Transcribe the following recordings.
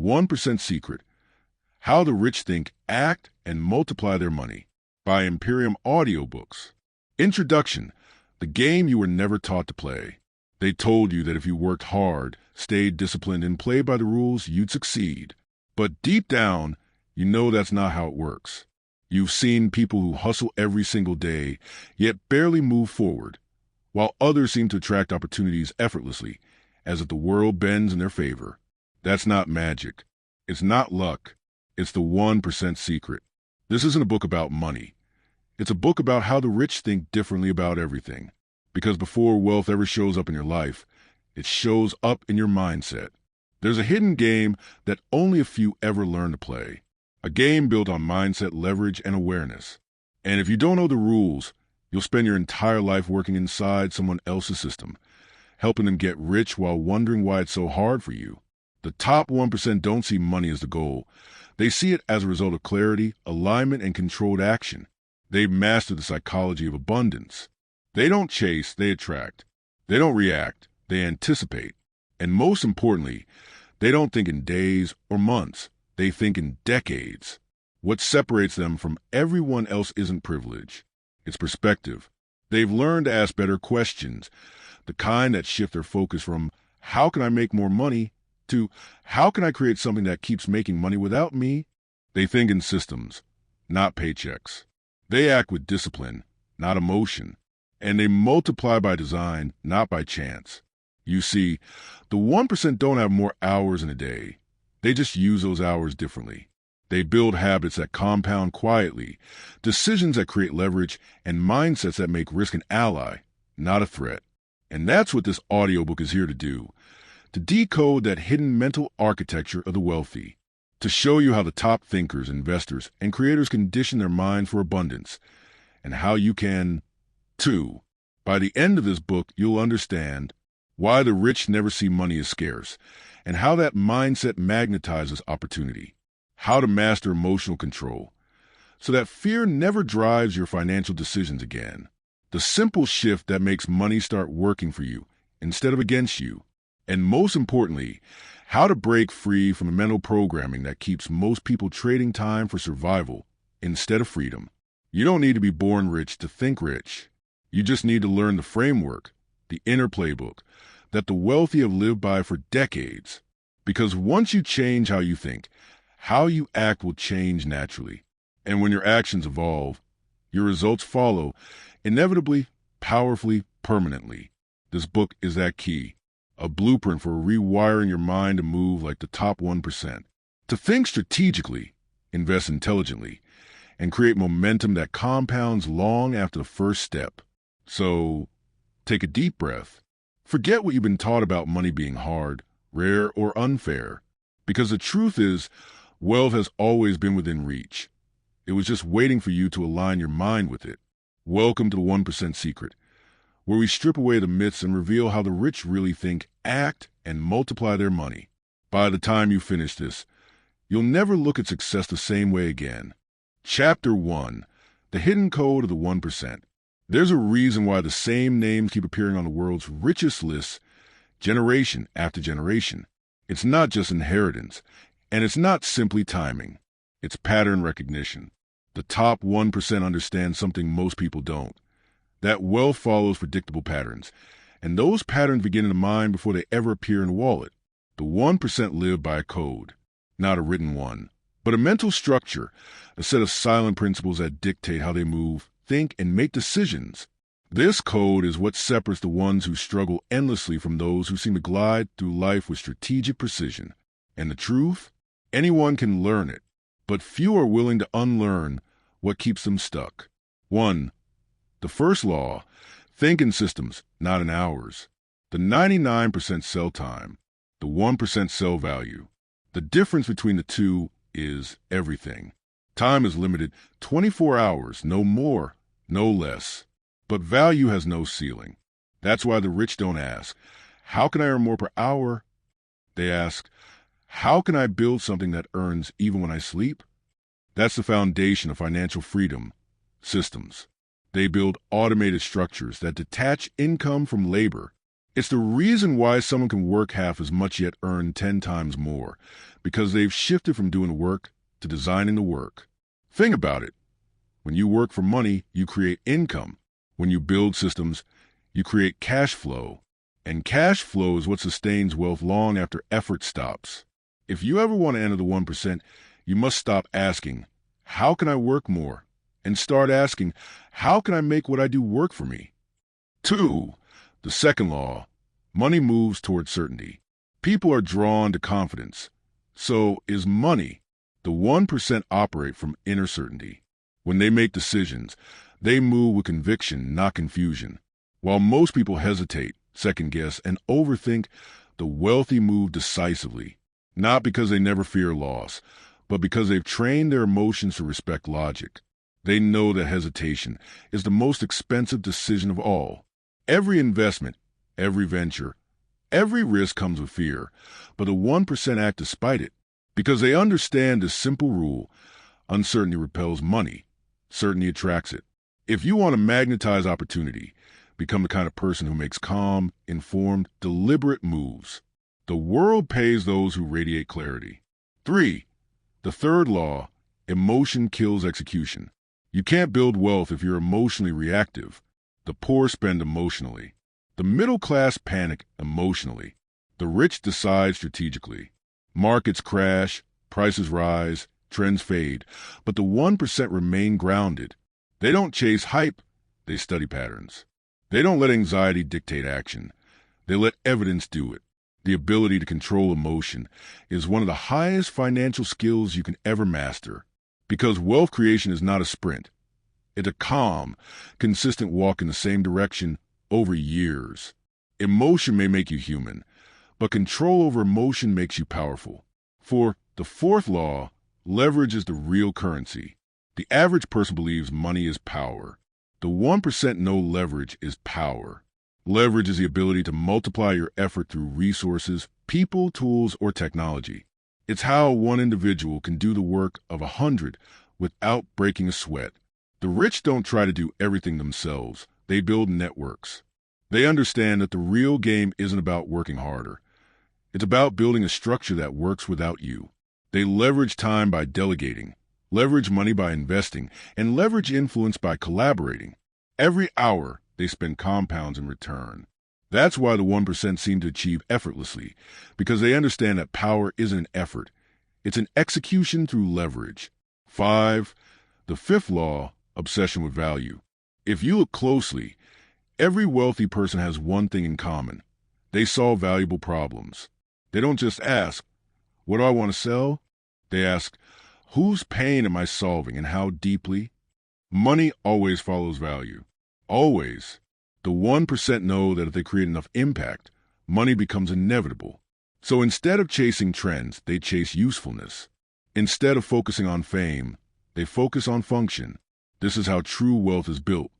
1% Secret: How the Rich Think, Act, and Multiply Their Money, by Imperium Audiobooks. Introduction: the game you were never taught to play. They told you that if you worked hard, stayed disciplined, and played by the rules, you'd succeed. But deep down, you know that's not how it works. You've seen people who hustle every single day, yet barely move forward, while others seem to attract opportunities effortlessly, as if the world bends in their favor. That's not magic. It's not luck. It's the 1% secret. This isn't a book about money. It's a book about how the rich think differently about everything. Because before wealth ever shows up in your life, it shows up in your mindset. There's a hidden game that only a few ever learn to play. A game built on mindset, leverage, and awareness. And if you don't know the rules, you'll spend your entire life working inside someone else's system, helping them get rich while wondering why it's so hard for you. The top 1% don't see money as the goal. They see it as a result of clarity, alignment, and controlled action. They've mastered the psychology of abundance. They don't chase, they attract. They don't react, they anticipate. And most importantly, they don't think in days or months. They think in decades. What separates them from everyone else isn't privilege. It's perspective. They've learned to ask better questions, the kind that shift their focus from how can I make more money to how can I create something that keeps making money without me? They think in systems, not paychecks. They act with discipline, not emotion. And they multiply by design, not by chance. You see, the 1% don't have more hours in a day. They just use those hours differently. They build habits that compound quietly, decisions that create leverage, and mindsets that make risk an ally, not a threat. And that's what this audiobook is here to do, to decode that hidden mental architecture of the wealthy, to show you how the top thinkers, investors, and creators condition their mind for abundance, and how you can, too. By the end of this book, you'll understand why the rich never see money as scarce, and how that mindset magnetizes opportunity, how to master emotional control, so that fear never drives your financial decisions again. The simple shift that makes money start working for you instead of against you. And most importantly, how to break free from the mental programming that keeps most people trading time for survival instead of freedom. You don't need to be born rich to think rich. You just need to learn the framework, the inner playbook, that the wealthy have lived by for decades. Because once you change how you think, how you act will change naturally. And when your actions evolve, your results follow, inevitably, powerfully, permanently. This book is that key, a blueprint for rewiring your mind to move like the top 1%, to think strategically, invest intelligently, and create momentum that compounds long after the first step. So, take a deep breath. Forget what you've been taught about money being hard, rare, or unfair. Because the truth is, wealth has always been within reach. It was just waiting for you to align your mind with it. Welcome to the 1% Secret, where we strip away the myths and reveal how the rich really think, act, and multiply their money. By the time you finish this, you'll never look at success the same way again. Chapter 1: The Hidden Code of the 1%. There's a reason why the same names keep appearing on the world's richest lists, generation after generation. It's not just inheritance, and it's not simply timing. It's pattern recognition. The top 1% understand something most people don't. That wealth follows predictable patterns, and those patterns begin in the mind before they ever appear in a wallet. The 1% live by a code, not a written one, but a mental structure, a set of silent principles that dictate how they move, think, and make decisions. This code is what separates the ones who struggle endlessly from those who seem to glide through life with strategic precision. And the truth? Anyone can learn it, but few are willing to unlearn what keeps them stuck. 1. The first law: think in systems, not in hours. The 99% sell time, the 1% sell value. The difference between the two is everything. Time is limited, 24 hours, no more, no less. But value has no ceiling. That's why the rich don't ask, how can I earn more per hour? They ask, how can I build something that earns even when I sleep? That's the foundation of financial freedom. Systems. They build automated structures that detach income from labor. It's the reason why someone can work half as much yet earn 10 times more, because they've shifted from doing the work to designing the work. Think about it. When you work for money, you create income. When you build systems, you create cash flow. And cash flow is what sustains wealth long after effort stops. If you ever want to enter the 1%, you must stop asking, how can I work more? And start asking, how can I make what I do work for me? 2. The second law, money moves toward certainty. People are drawn to confidence. So is money. The 1% operate from inner certainty. When they make decisions, they move with conviction, not confusion. While most people hesitate, second guess, and overthink, the wealthy move decisively, not because they never fear loss, but because they've trained their emotions to respect logic. They know that hesitation is the most expensive decision of all. Every investment, every venture, every risk comes with fear, but the 1% act despite it, because they understand this simple rule: uncertainty repels money, certainty attracts it. If you want to magnetize opportunity, become the kind of person who makes calm, informed, deliberate moves. The world pays those who radiate clarity. 3. The third law, emotion kills execution. You can't build wealth if you're emotionally reactive. The poor spend emotionally. The middle class panic emotionally. The rich decide strategically. Markets crash, prices rise, trends fade, but the 1% remain grounded. They don't chase hype, they study patterns. They don't let anxiety dictate action. They let evidence do it. The ability to control emotion is one of the highest financial skills you can ever master, because wealth creation is not a sprint. It's a calm, consistent walk in the same direction over years. Emotion may make you human, but control over emotion makes you powerful. For the fourth law, leverage is the real currency. The average person believes money is power. The 1% know leverage is power. Leverage is the ability to multiply your effort through resources, people, tools, or technology. It's how one individual can do the work of 100 without breaking a sweat. The rich don't try to do everything themselves. They build networks. They understand that the real game isn't about working harder. It's about building a structure that works without you. They leverage time by delegating, leverage money by investing, and leverage influence by collaborating. Every hour, they spend compounds in return. That's why the 1% seem to achieve effortlessly, because they understand that power isn't an effort. It's an execution through leverage. 5. The fifth law, obsession with value. If you look closely, every wealthy person has one thing in common. They solve valuable problems. They don't just ask, what do I want to sell? They ask, whose pain am I solving and how deeply? Money always follows value. Always. The 1% know that if they create enough impact, money becomes inevitable. So instead of chasing trends, they chase usefulness. Instead of focusing on fame, they focus on function. This is how true wealth is built.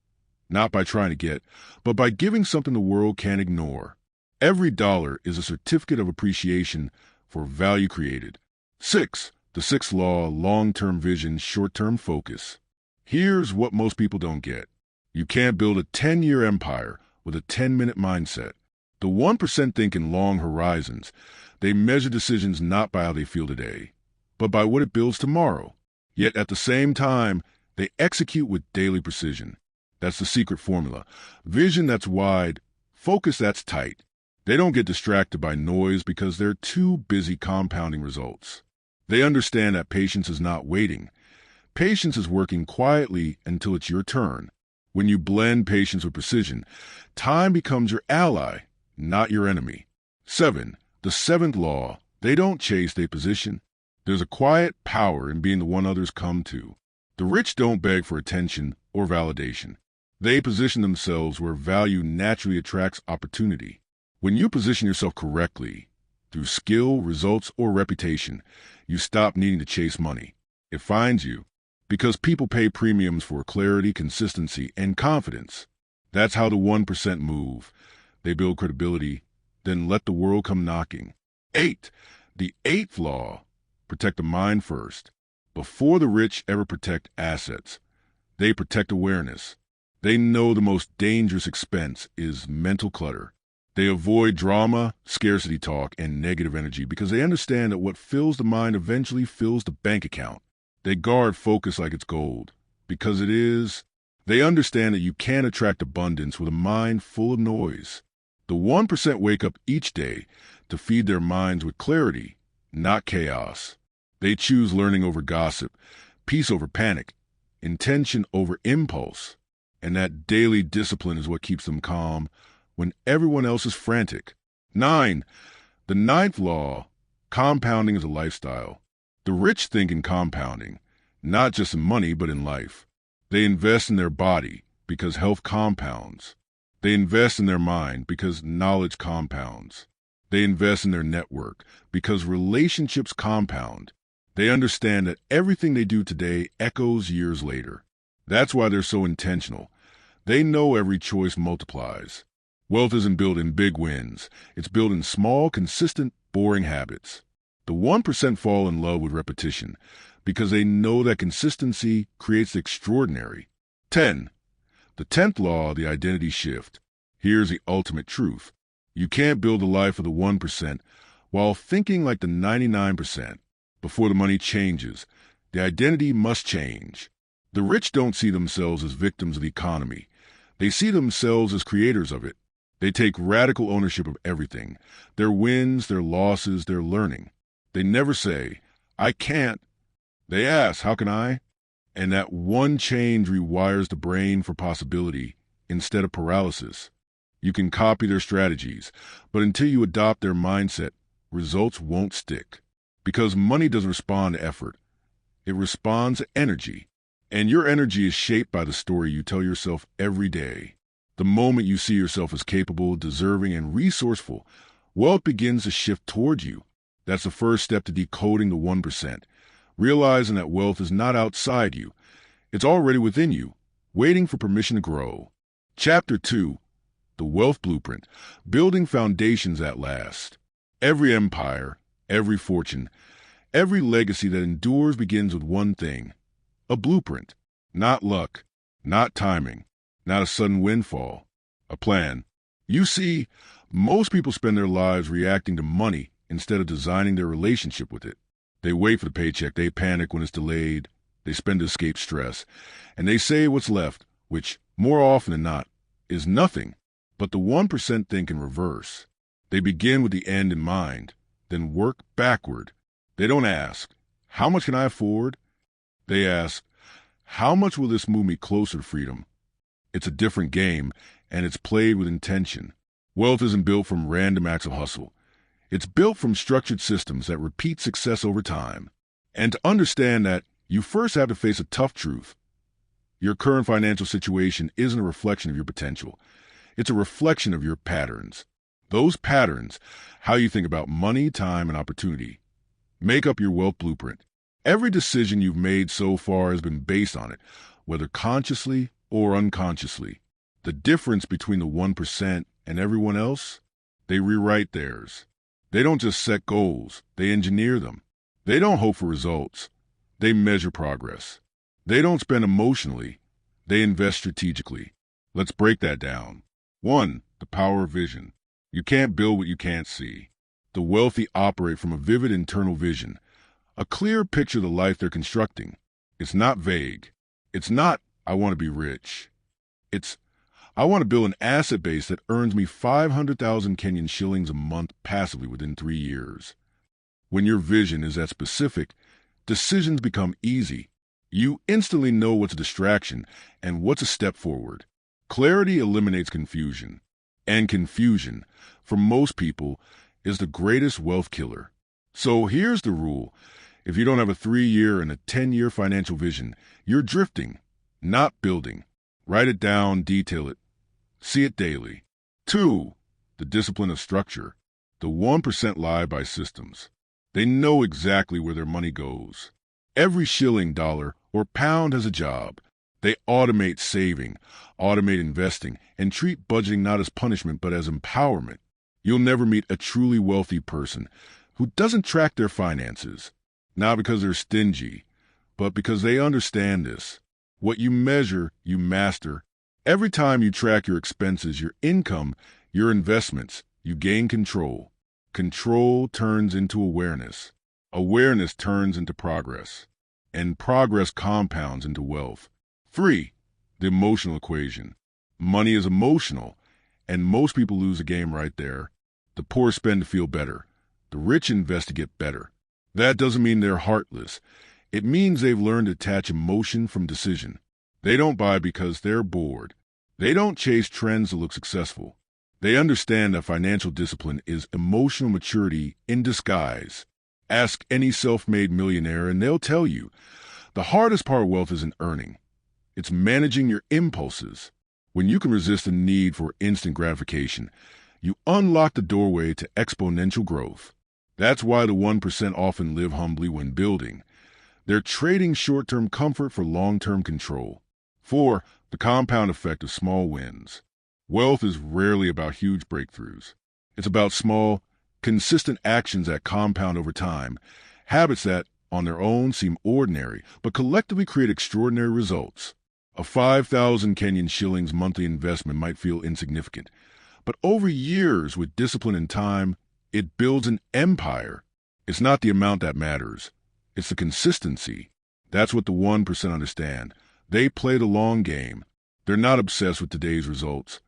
Not by trying to get, but by giving something the world can't ignore. Every dollar is a certificate of appreciation for value created. 6. The sixth law, long-term vision, short-term focus. Here's what most people don't get. You can't build a 10-year empire with a 10-minute mindset. The 1% think in long horizons. They measure decisions not by how they feel today, but by what it builds tomorrow. Yet at the same time, they execute with daily precision. That's the secret formula. Vision that's wide, focus that's tight. They don't get distracted by noise because they're too busy compounding results. They understand that patience is not waiting. Patience is working quietly until it's your turn. When you blend patience with precision, time becomes your ally, not your enemy. 7. The seventh law, they don't chase, they position. There's a quiet power in being the one others come to. The rich don't beg for attention or validation. They position themselves where value naturally attracts opportunity. When you position yourself correctly, through skill, results, or reputation, you stop needing to chase money. It finds you, because people pay premiums for clarity, consistency, and confidence. That's how the 1% move. They build credibility, then let the world come knocking. 8. The eighth law, protect the mind first. Before the rich ever protect assets, they protect awareness. They know the most dangerous expense is mental clutter. They avoid drama, scarcity talk, and negative energy because they understand that what fills the mind eventually fills the bank account. They guard focus like it's gold because it is. They understand that you can't attract abundance with a mind full of noise. The 1% wake up each day to feed their minds with clarity, not chaos. They choose learning over gossip, peace over panic, intention over impulse. And that daily discipline is what keeps them calm when everyone else is frantic. 9. The ninth law, compounding is a lifestyle. The rich think in compounding, not just in money, but in life. They invest in their body because health compounds. They invest in their mind because knowledge compounds. They invest in their network because relationships compound. They understand that everything they do today echoes years later. That's why they're so intentional. They know every choice multiplies. Wealth isn't built in big wins. It's built in small, consistent, boring habits. The 1% fall in love with repetition because they know that consistency creates the extraordinary. 10. The 10th law, the identity shift. Here's the ultimate truth. You can't build the life of the 1% while thinking like the 99%. Before the money changes, the identity must change. The rich don't see themselves as victims of the economy. They see themselves as creators of it. They take radical ownership of everything, their wins, their losses, their learning. They never say, I can't. They ask, how can I? And that one change rewires the brain for possibility instead of paralysis. You can copy their strategies, but until you adopt their mindset, results won't stick. Because money doesn't respond to effort. It responds to energy. And your energy is shaped by the story you tell yourself every day. The moment you see yourself as capable, deserving, and resourceful, wealth begins to shift toward you. That's the first step to decoding the 1%. Realizing that wealth is not outside you. It's already within you, waiting for permission to grow. Chapter 2. The Wealth Blueprint. Building foundations that last. Every empire, every fortune, every legacy that endures begins with one thing. A blueprint. Not luck, not timing, not a sudden windfall. A plan. You see, most people spend their lives reacting to money instead of designing their relationship with it. They wait for the paycheck, they panic when it's delayed, they spend to escape stress, and they say what's left, which, more often than not, is nothing. But the 1% think in reverse. They begin with the end in mind, then work backward. They don't ask, how much can I afford? They ask, how much will this move me closer to freedom? It's a different game, and it's played with intention. Wealth isn't built from random acts of hustle. It's built from structured systems that repeat success over time. And to understand that, you first have to face a tough truth. Your current financial situation isn't a reflection of your potential. It's a reflection of your patterns. Those patterns, how you think about money, time, and opportunity, make up your wealth blueprint. Every decision you've made so far has been based on it, whether consciously or unconsciously. The difference between the 1% and everyone else? They rewrite theirs. They don't just set goals, they engineer them. They don't hope for results. They measure progress. They don't spend emotionally. They invest strategically. Let's break that down. 1. The power of vision. You can't build what you can't see. The wealthy operate from a vivid internal vision, a clear picture of the life they're constructing. It's not vague. It's not, I want to be rich. It's, I want to build an asset base that earns me 500,000 Kenyan shillings a month passively within 3 years. When your vision is that specific, decisions become easy. You instantly know what's a distraction and what's a step forward. Clarity eliminates confusion. And confusion, for most people, is the greatest wealth killer. So here's the rule. If you don't have a 3-year and a 10-year financial vision, you're drifting, not building. Write it down, detail it. See it daily. 2. The discipline of structure. The 1% lie by systems. They know exactly where their money goes. Every shilling, dollar, or pound has a job. They automate saving, automate investing, and treat budgeting not as punishment but as empowerment. You'll never meet a truly wealthy person who doesn't track their finances, not because they're stingy, but because they understand this. What you measure, you master. Every time you track your expenses, your income Your investments, you gain control. Control turns into awareness. Awareness turns into progress. And progress compounds into wealth. 3. The emotional equation. Money is emotional, and most people lose the game right there. The poor spend to feel better. The rich invest to get better. That doesn't mean they're heartless. It means they've learned to detach emotion from decision. They don't buy because they're bored. They don't chase trends to look successful. They understand that financial discipline is emotional maturity in disguise. Ask any self-made millionaire and they'll tell you, the hardest part of wealth isn't earning. It's managing your impulses. When you can resist the need for instant gratification, you unlock the doorway to exponential growth. That's why the 1% often live humbly when building. They're trading short-term comfort for long-term control. 4. The compound effect of small wins. Wealth is rarely about huge breakthroughs. It's about small, consistent actions that compound over time, habits that, on their own, seem ordinary, but collectively create extraordinary results. A 5,000 Kenyan shillings monthly investment might feel insignificant, but over years, with discipline and time, it builds an empire. It's not the amount that matters. It's the consistency. That's what the 1% understand. They play the long game. They're not obsessed with today's results.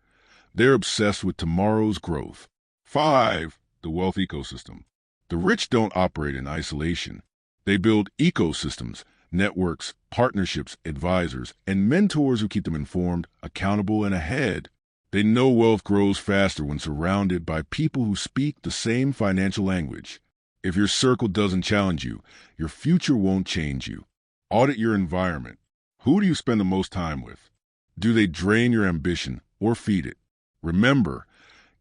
They're obsessed with tomorrow's growth. 5. The wealth ecosystem. The rich don't operate in isolation. They build ecosystems, networks, partnerships, advisors, and mentors who keep them informed, accountable, and ahead. They know wealth grows faster when surrounded by people who speak the same financial language. If your circle doesn't challenge you, your future won't change you. Audit your environment. Who do you spend the most time with? Do they drain your ambition or feed it? Remember,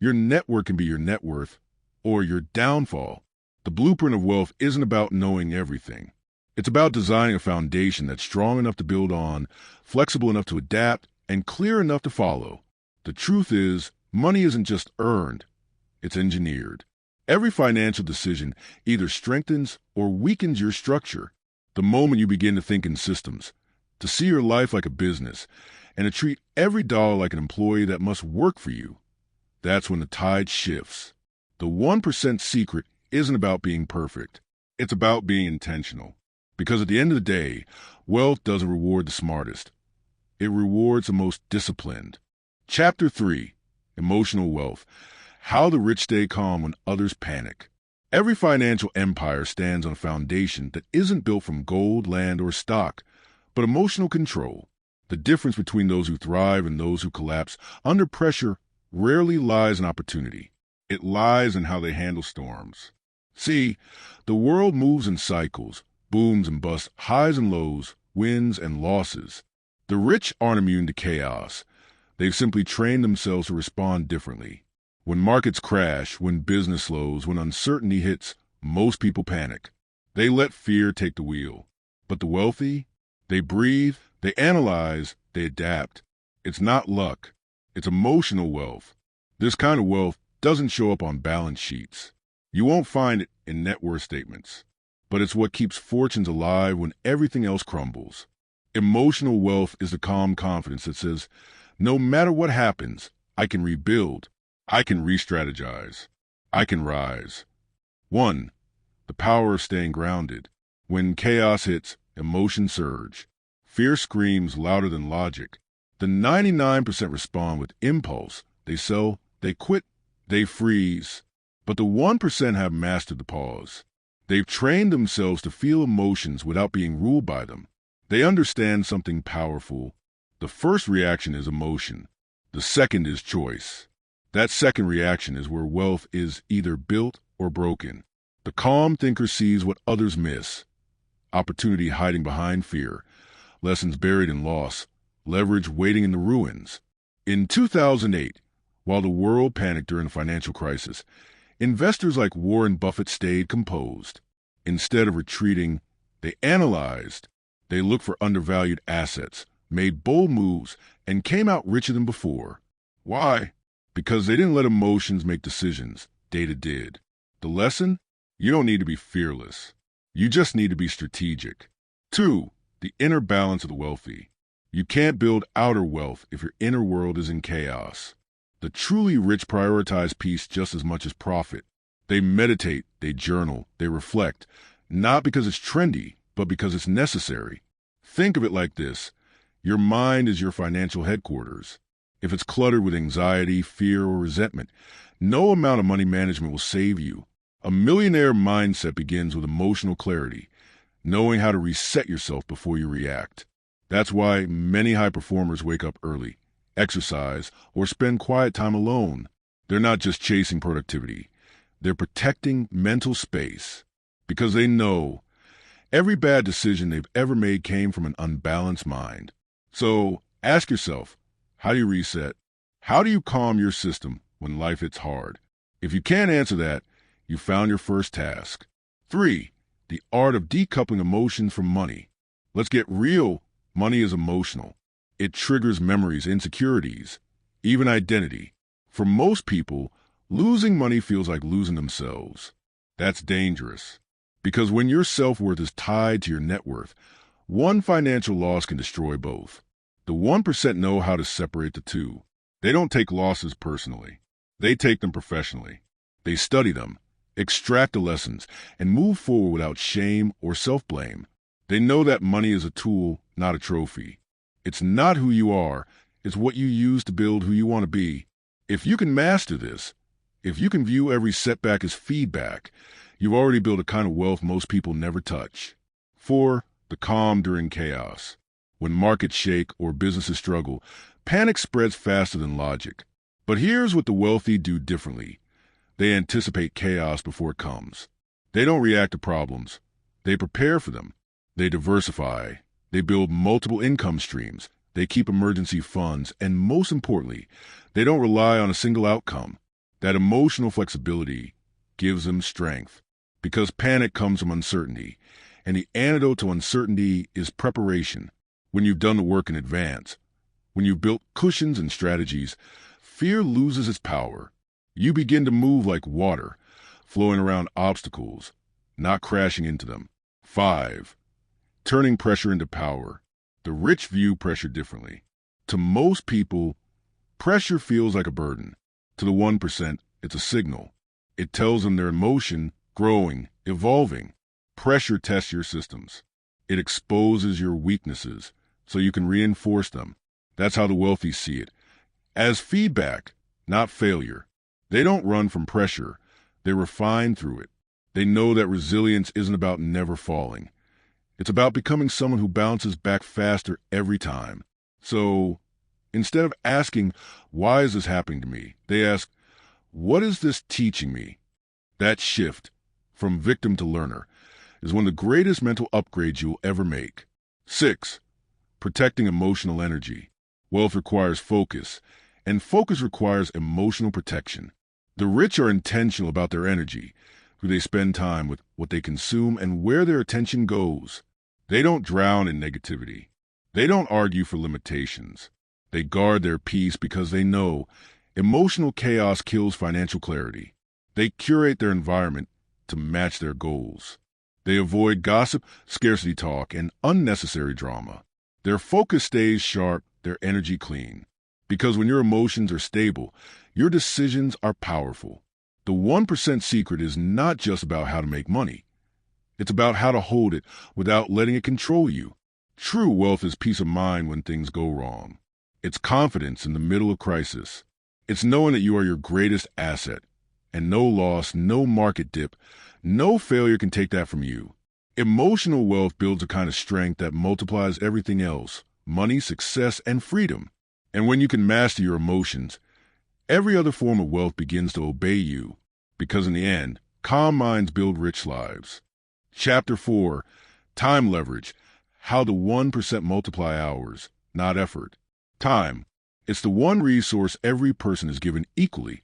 your network can be your net worth or your downfall. The blueprint of wealth isn't about knowing everything. It's about designing a foundation that's strong enough to build on, flexible enough to adapt, and clear enough to follow. The truth is, money isn't just earned, it's engineered. Every financial decision either strengthens or weakens your structure. The moment you begin to think in systems, to see your life like a business, and to treat every dollar like an employee that must work for you, that's when the tide shifts. The 1% secret isn't about being perfect. It's about being intentional. Because at the end of the day, wealth doesn't reward the smartest. It rewards the most disciplined. Chapter 3. Emotional Wealth. How the rich stay calm when others panic. Every financial empire stands on a foundation that isn't built from gold, land, or stock, but emotional control. The difference between those who thrive and those who collapse under pressure rarely lies in opportunity. It lies in how they handle storms. See, the world moves in cycles, booms and busts, highs and lows, wins and losses. The rich aren't immune to chaos. They've simply trained themselves to respond differently. When markets crash, when business slows, when uncertainty hits, most people panic. They let fear take the wheel. But the wealthy, they breathe, they analyze, they adapt. It's not luck. It's emotional wealth. This kind of wealth doesn't show up on balance sheets. You won't find it in net worth statements. But it's what keeps fortunes alive when everything else crumbles. Emotional wealth is the calm confidence that says, no matter what happens, I can rebuild. I can re-strategize. I can rise. 1. The power of staying grounded. When chaos hits, emotions surge. Fear screams louder than logic. The 99% respond with impulse. They sell, they quit, they freeze. But the 1% have mastered the pause. They've trained themselves to feel emotions without being ruled by them. They understand something powerful. The first reaction is emotion. The second is choice. That second reaction is where wealth is either built or broken. The calm thinker sees what others miss. Opportunity hiding behind fear. Lessons buried in loss. Leverage waiting in the ruins. In 2008, while the world panicked during the financial crisis, investors like Warren Buffett stayed composed. Instead of retreating, they analyzed. They looked for undervalued assets, made bold moves, and came out richer than before. Why? Because they didn't let emotions make decisions. Data did. The lesson? You don't need to be fearless. You just need to be strategic. 2. The inner balance of the wealthy. You can't build outer wealth if your inner world is in chaos. The truly rich prioritize peace just as much as profit. They meditate, they journal, they reflect, not because it's trendy, but because it's necessary. Think of it like this. Your mind is your financial headquarters. If it's cluttered with anxiety, fear, or resentment, no amount of money management will save you. A millionaire mindset begins with emotional clarity, knowing how to reset yourself before you react. That's why many high performers wake up early, exercise, or spend quiet time alone. They're not just chasing productivity. They're protecting mental space because they know every bad decision they've ever made came from an unbalanced mind. So ask yourself, how do you reset? How do you calm your system when life hits hard? If you can't answer that, you found your first task. 3. The art of decoupling emotions from money. Let's get real. Money is emotional. It triggers memories, insecurities, even identity. For most people, losing money feels like losing themselves. That's dangerous. Because when your self-worth is tied to your net worth, one financial loss can destroy both. The 1% know how to separate the two. They don't take losses personally. They take them professionally. They study them, extract the lessons, and move forward without shame or self-blame. They know that money is a tool, not a trophy. It's not who you are, it's what you use to build who you want to be. If you can master this, if you can view every setback as feedback, you've already built a kind of wealth most people never touch. 4. The calm during chaos. When markets shake or businesses struggle, panic spreads faster than logic. But here's what the wealthy do differently. They anticipate chaos before it comes. They don't react to problems. They prepare for them. They diversify. They build multiple income streams. They keep emergency funds. And most importantly, they don't rely on a single outcome. That emotional flexibility gives them strength. Because panic comes from uncertainty. And the antidote to uncertainty is preparation. When you've done the work in advance, when you've built cushions and strategies, fear loses its power. You begin to move like water, flowing around obstacles, not crashing into them. 5. Turning pressure into power. The rich view pressure differently. To most people, pressure feels like a burden. To the 1%, it's a signal. It tells them their emotion, growing, evolving. Pressure tests your systems. It exposes your weaknesses so you can reinforce them. That's how the wealthy see it. As feedback, not failure. They don't run from pressure. They refine through it. They know that resilience isn't about never falling. It's about becoming someone who bounces back faster every time. So instead of asking, why is this happening to me? They ask, what is this teaching me? That shift from victim to learner is one of the greatest mental upgrades you'll ever make. 6. Protecting emotional energy. Wealth requires focus, and focus requires emotional protection. The rich are intentional about their energy, who they spend time with, what they consume, and where their attention goes. They don't drown in negativity. They don't argue for limitations. They guard their peace because they know emotional chaos kills financial clarity. They curate their environment to match their goals. They avoid gossip, scarcity talk, and unnecessary drama. Their focus stays sharp, their energy clean. Because when your emotions are stable, your decisions are powerful. The 1% secret is not just about how to make money. It's about how to hold it without letting it control you. True wealth is peace of mind when things go wrong. It's confidence in the middle of crisis. It's knowing that you are your greatest asset, and no loss, no market dip, no failure can take that from you. Emotional wealth builds a kind of strength that multiplies everything else: money, success, and freedom. And when you can master your emotions, every other form of wealth begins to obey you, because in the end, calm minds build rich lives. Chapter 4. Time leverage. How the 1% multiply hours, not effort. Time. It's the one resource every person is given equally,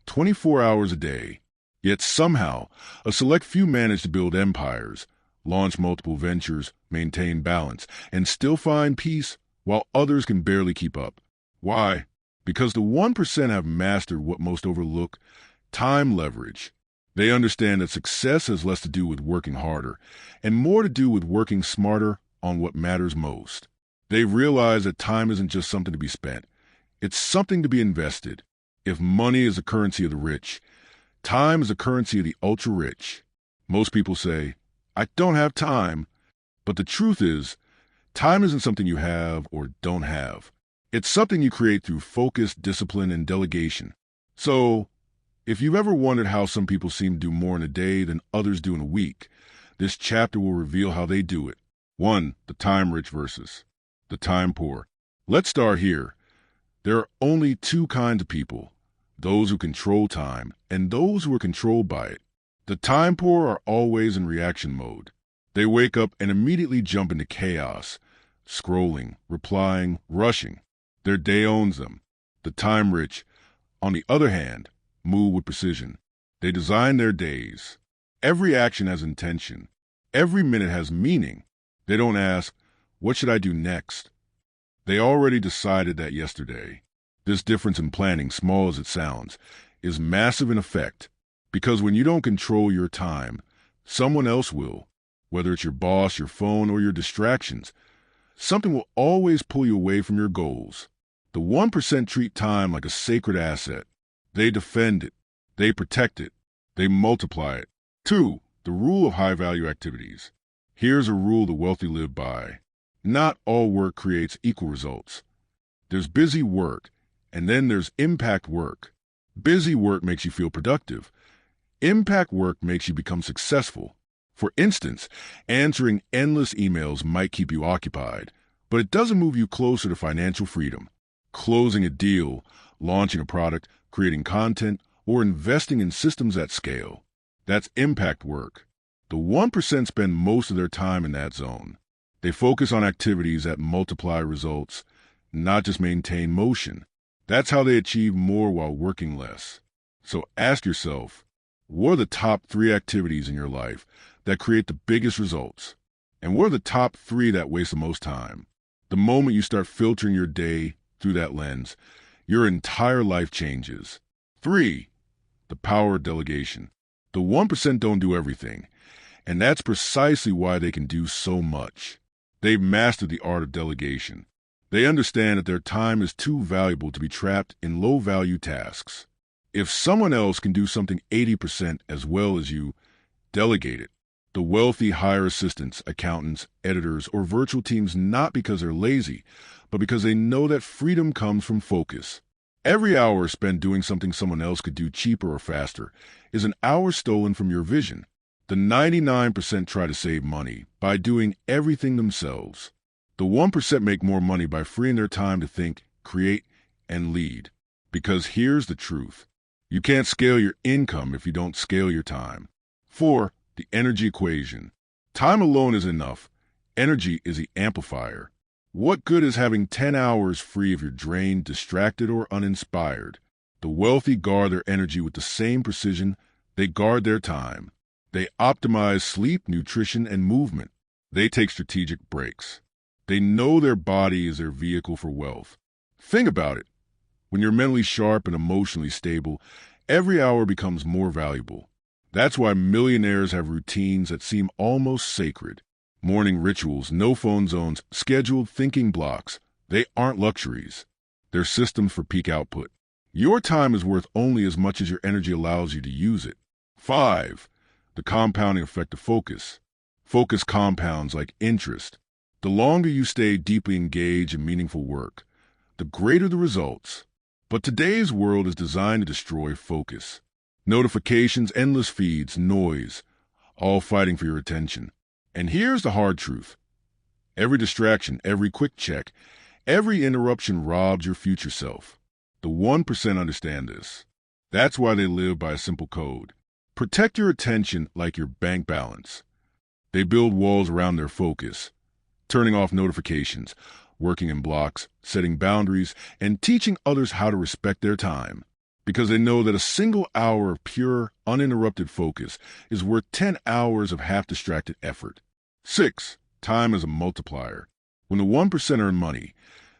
24 hours a day. Yet somehow, a select few manage to build empires, launch multiple ventures, maintain balance, and still find peace, while others can barely keep up. Why? Because the 1% have mastered what most overlook: time leverage. They understand that success has less to do with working harder and more to do with working smarter on what matters most. They realize that time isn't just something to be spent. It's something to be invested. If money is the currency of the rich, time is the currency of the ultra-rich. Most people say, I don't have time. But the truth is, time isn't something you have or don't have. It's something you create through focus, discipline, and delegation. So, if you've ever wondered how some people seem to do more in a day than others do in a week, this chapter will reveal how they do it. 1. The time-rich versus the time-poor. Let's start here. There are only two kinds of people, those who control time and those who are controlled by it. The time-poor are always in reaction mode. They wake up and immediately jump into chaos, scrolling, replying, rushing. Their day owns them. The time-rich, on the other hand, move with precision. They design their days. Every action has intention. Every minute has meaning. They don't ask, what should I do next? They already decided that yesterday. This difference in planning, small as it sounds, is massive in effect, because when you don't control your time, someone else will. Whether it's your boss, your phone, or your distractions, something will always pull you away from your goals. The 1% treat time like a sacred asset. They defend it. They protect it. They multiply it. 2. The rule of high-value activities. Here's a rule the wealthy live by. Not all work creates equal results. There's busy work, and then there's impact work. Busy work makes you feel productive. Impact work makes you become successful. For instance, answering endless emails might keep you occupied, but it doesn't move you closer to financial freedom. Closing a deal, launching a product, creating content, or investing in systems at scale. That's impact work. The 1% spend most of their time in that zone. They focus on activities that multiply results, not just maintain motion. That's how they achieve more while working less. So ask yourself, what are the top 3 activities in your life that create the biggest results? And what are the top 3 that waste the most time? The moment you start filtering your day through that lens, your entire life changes. 3. The power of delegation. The 1% don't do everything, and that's precisely why they can do so much. They've mastered the art of delegation. They understand that their time is too valuable to be trapped in low-value tasks. If someone else can do something 80% as well as you, delegate it. The wealthy hire assistants, accountants, editors, or virtual teams not because they're lazy, but because they know that freedom comes from focus. Every hour spent doing something someone else could do cheaper or faster is an hour stolen from your vision. The 99% try to save money by doing everything themselves. The 1% make more money by freeing their time to think, create, and lead. Because here's the truth. You can't scale your income if you don't scale your time. 4. The energy equation. Time alone is enough. Energy is the amplifier. What good is having 10 hours free if you're drained, distracted, or uninspired? The wealthy guard their energy with the same precision they guard their time. They optimize sleep, nutrition, and movement. They take strategic breaks. They know their body is their vehicle for wealth. Think about it. When you're mentally sharp and emotionally stable, every hour becomes more valuable. That's why millionaires have routines that seem almost sacred. Morning rituals, no phone zones, scheduled thinking blocks. They aren't luxuries. They're systems for peak output. Your time is worth only as much as your energy allows you to use it. 5. The compounding effect of focus. Focus compounds like interest. The longer you stay deeply engaged in meaningful work, the greater the results. But today's world is designed to destroy focus. Notifications, endless feeds, noise, all fighting for your attention. And here's the hard truth. Every distraction, every quick check, every interruption robs your future self. The 1% understand this. That's why they live by a simple code. Protect your attention like your bank balance. They build walls around their focus, turning off notifications, working in blocks, setting boundaries, and teaching others how to respect their time. Because they know that a single hour of pure, uninterrupted focus is worth 10 hours of half-distracted effort. 6. Time is a multiplier. When the 1% earn money,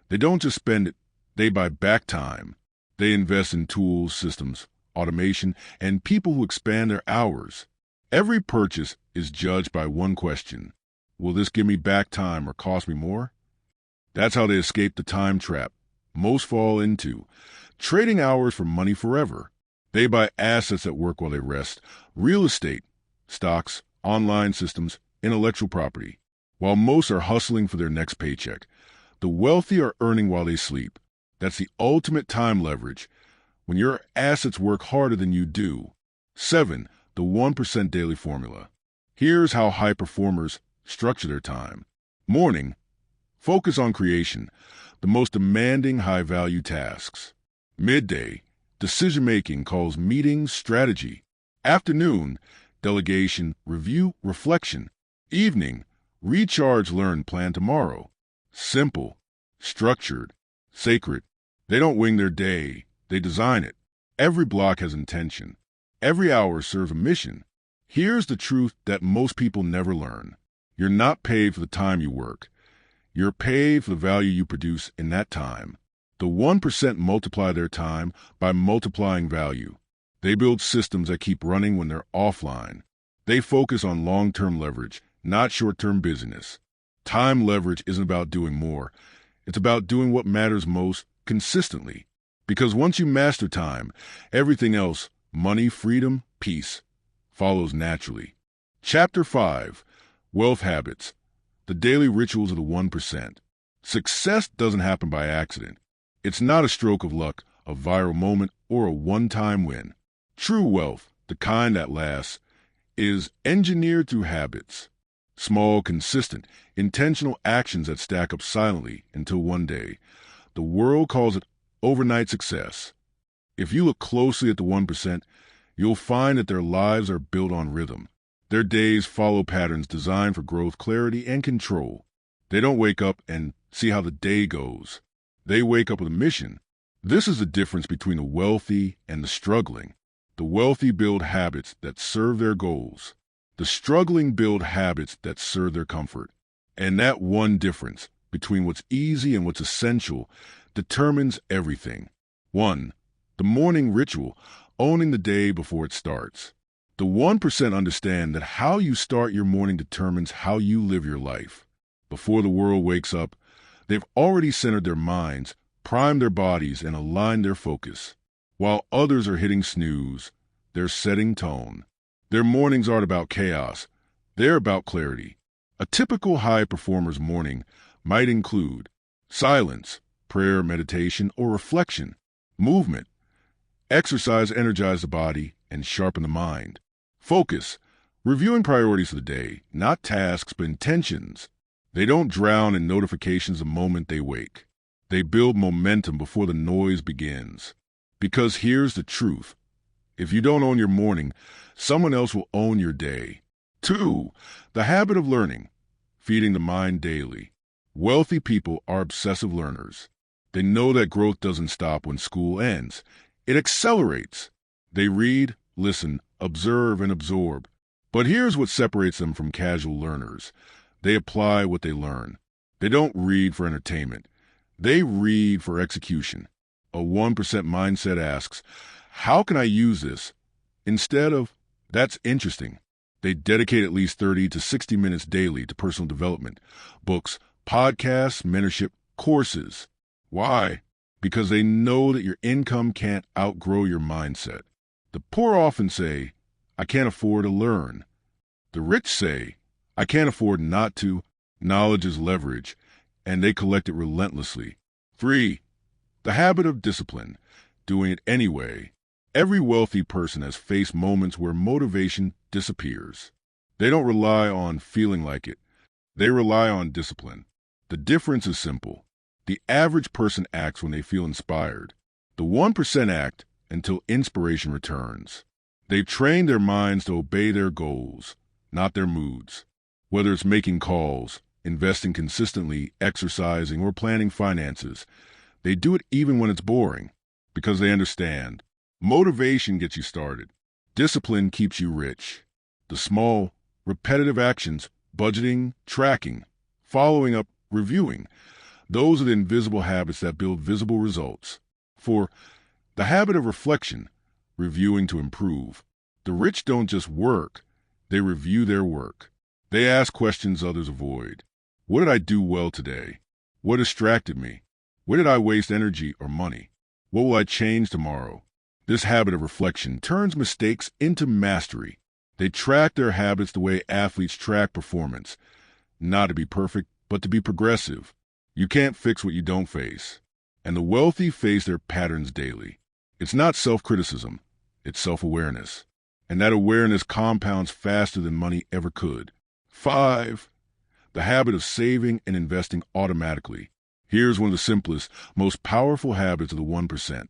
they don't just spend it, they buy back time. They invest in tools, systems, automation, and people who expand their hours. Every purchase is judged by one question. Will this give me back time or cost me more? That's how they escape the time trap most fall into. trading hours for money forever. They buy assets that work while they rest, real estate, stocks, online systems, intellectual property. While most are hustling for their next paycheck, the wealthy are earning while they sleep. That's the ultimate time leverage, when your assets work harder than you do. 7. The 1% daily formula. Here's how high performers structure their time. Morning, focus on creation, the most demanding high-value tasks. Midday, decision-making calls meetings strategy. Afternoon, delegation, review, reflection. Evening, recharge, learn, plan tomorrow. Simple, structured, sacred. They don't wing their day, they design it. Every block has intention. Every hour serves a mission. Here's the truth that most people never learn. You're not paid for the time you work. You're paid for the value you produce in that time. The 1% multiply their time by multiplying value. They build systems that keep running when they're offline. They focus on long-term leverage, not short-term busyness. Time leverage isn't about doing more. It's about doing what matters most consistently. Because once you master time, everything else, money, freedom, peace, follows naturally. Chapter 5. Wealth Habits. The Daily Rituals of the 1%. Success doesn't happen by accident. It's not a stroke of luck, a viral moment, or a one-time win. True wealth, the kind that lasts, is engineered through habits. Small, consistent, intentional actions that stack up silently until one day. The world calls it overnight success. If you look closely at the 1%, you'll find that their lives are built on rhythm. Their days follow patterns designed for growth, clarity, and control. They don't wake up and see how the day goes. They wake up with a mission. This is the difference between the wealthy and the struggling. The wealthy build habits that serve their goals. The struggling build habits that serve their comfort. And that one difference between what's easy and what's essential determines everything. 1. The morning ritual, owning the day before it starts. The 1% understand that how you start your morning determines how you live your life. Before the world wakes up, they've already centered their minds, primed their bodies, and aligned their focus. While others are hitting snooze, they're setting tone. Their mornings aren't about chaos. They're about clarity. A typical high performer's morning might include silence, prayer, meditation, or reflection, movement. Exercise energize the body and sharpen the mind. Focus, reviewing priorities for the day, not tasks but intentions. They don't drown in notifications the moment they wake. They build momentum before the noise begins. Because here's the truth. If you don't own your morning, someone else will own your day. 2. The habit of learning, feeding the mind daily. Wealthy people are obsessive learners. They know that growth doesn't stop when school ends. It accelerates. They read, listen, observe, and absorb. But here's what separates them from casual learners. They apply what they learn. They don't read for entertainment. They read for execution. A 1% mindset asks, how can I use this? Instead of, that's interesting. They dedicate at least 30 to 60 minutes daily to personal development, books, podcasts, mentorship, courses. Why? Because they know that your income can't outgrow your mindset. The poor often say, I can't afford to learn. The rich say, I can't afford not to. Knowledge is leverage, and they collect it relentlessly. 3. The habit of discipline, doing it anyway. Every wealthy person has faced moments where motivation disappears. They don't rely on feeling like it. They rely on discipline. The difference is simple. The average person acts when they feel inspired. The 1% act until inspiration returns. They've trained their minds to obey their goals, not their moods. Whether it's making calls, investing consistently, exercising, or planning finances, they do it even when it's boring, because they understand. Motivation gets you started. Discipline keeps you rich. The small, repetitive actions, budgeting, tracking, following up, reviewing, those are the invisible habits that build visible results. 4. The habit of reflection, reviewing to improve. The rich don't just work, they review their work. They ask questions others avoid. What did I do well today? What distracted me? Where did I waste energy or money? What will I change tomorrow? This habit of reflection turns mistakes into mastery. They track their habits the way athletes track performance, not to be perfect, but to be progressive. You can't fix what you don't face. And the wealthy face their patterns daily. It's not self-criticism, it's self-awareness. And that awareness compounds faster than money ever could. 5. The habit of saving and investing automatically. Here's one of the simplest, most powerful habits of the 1%.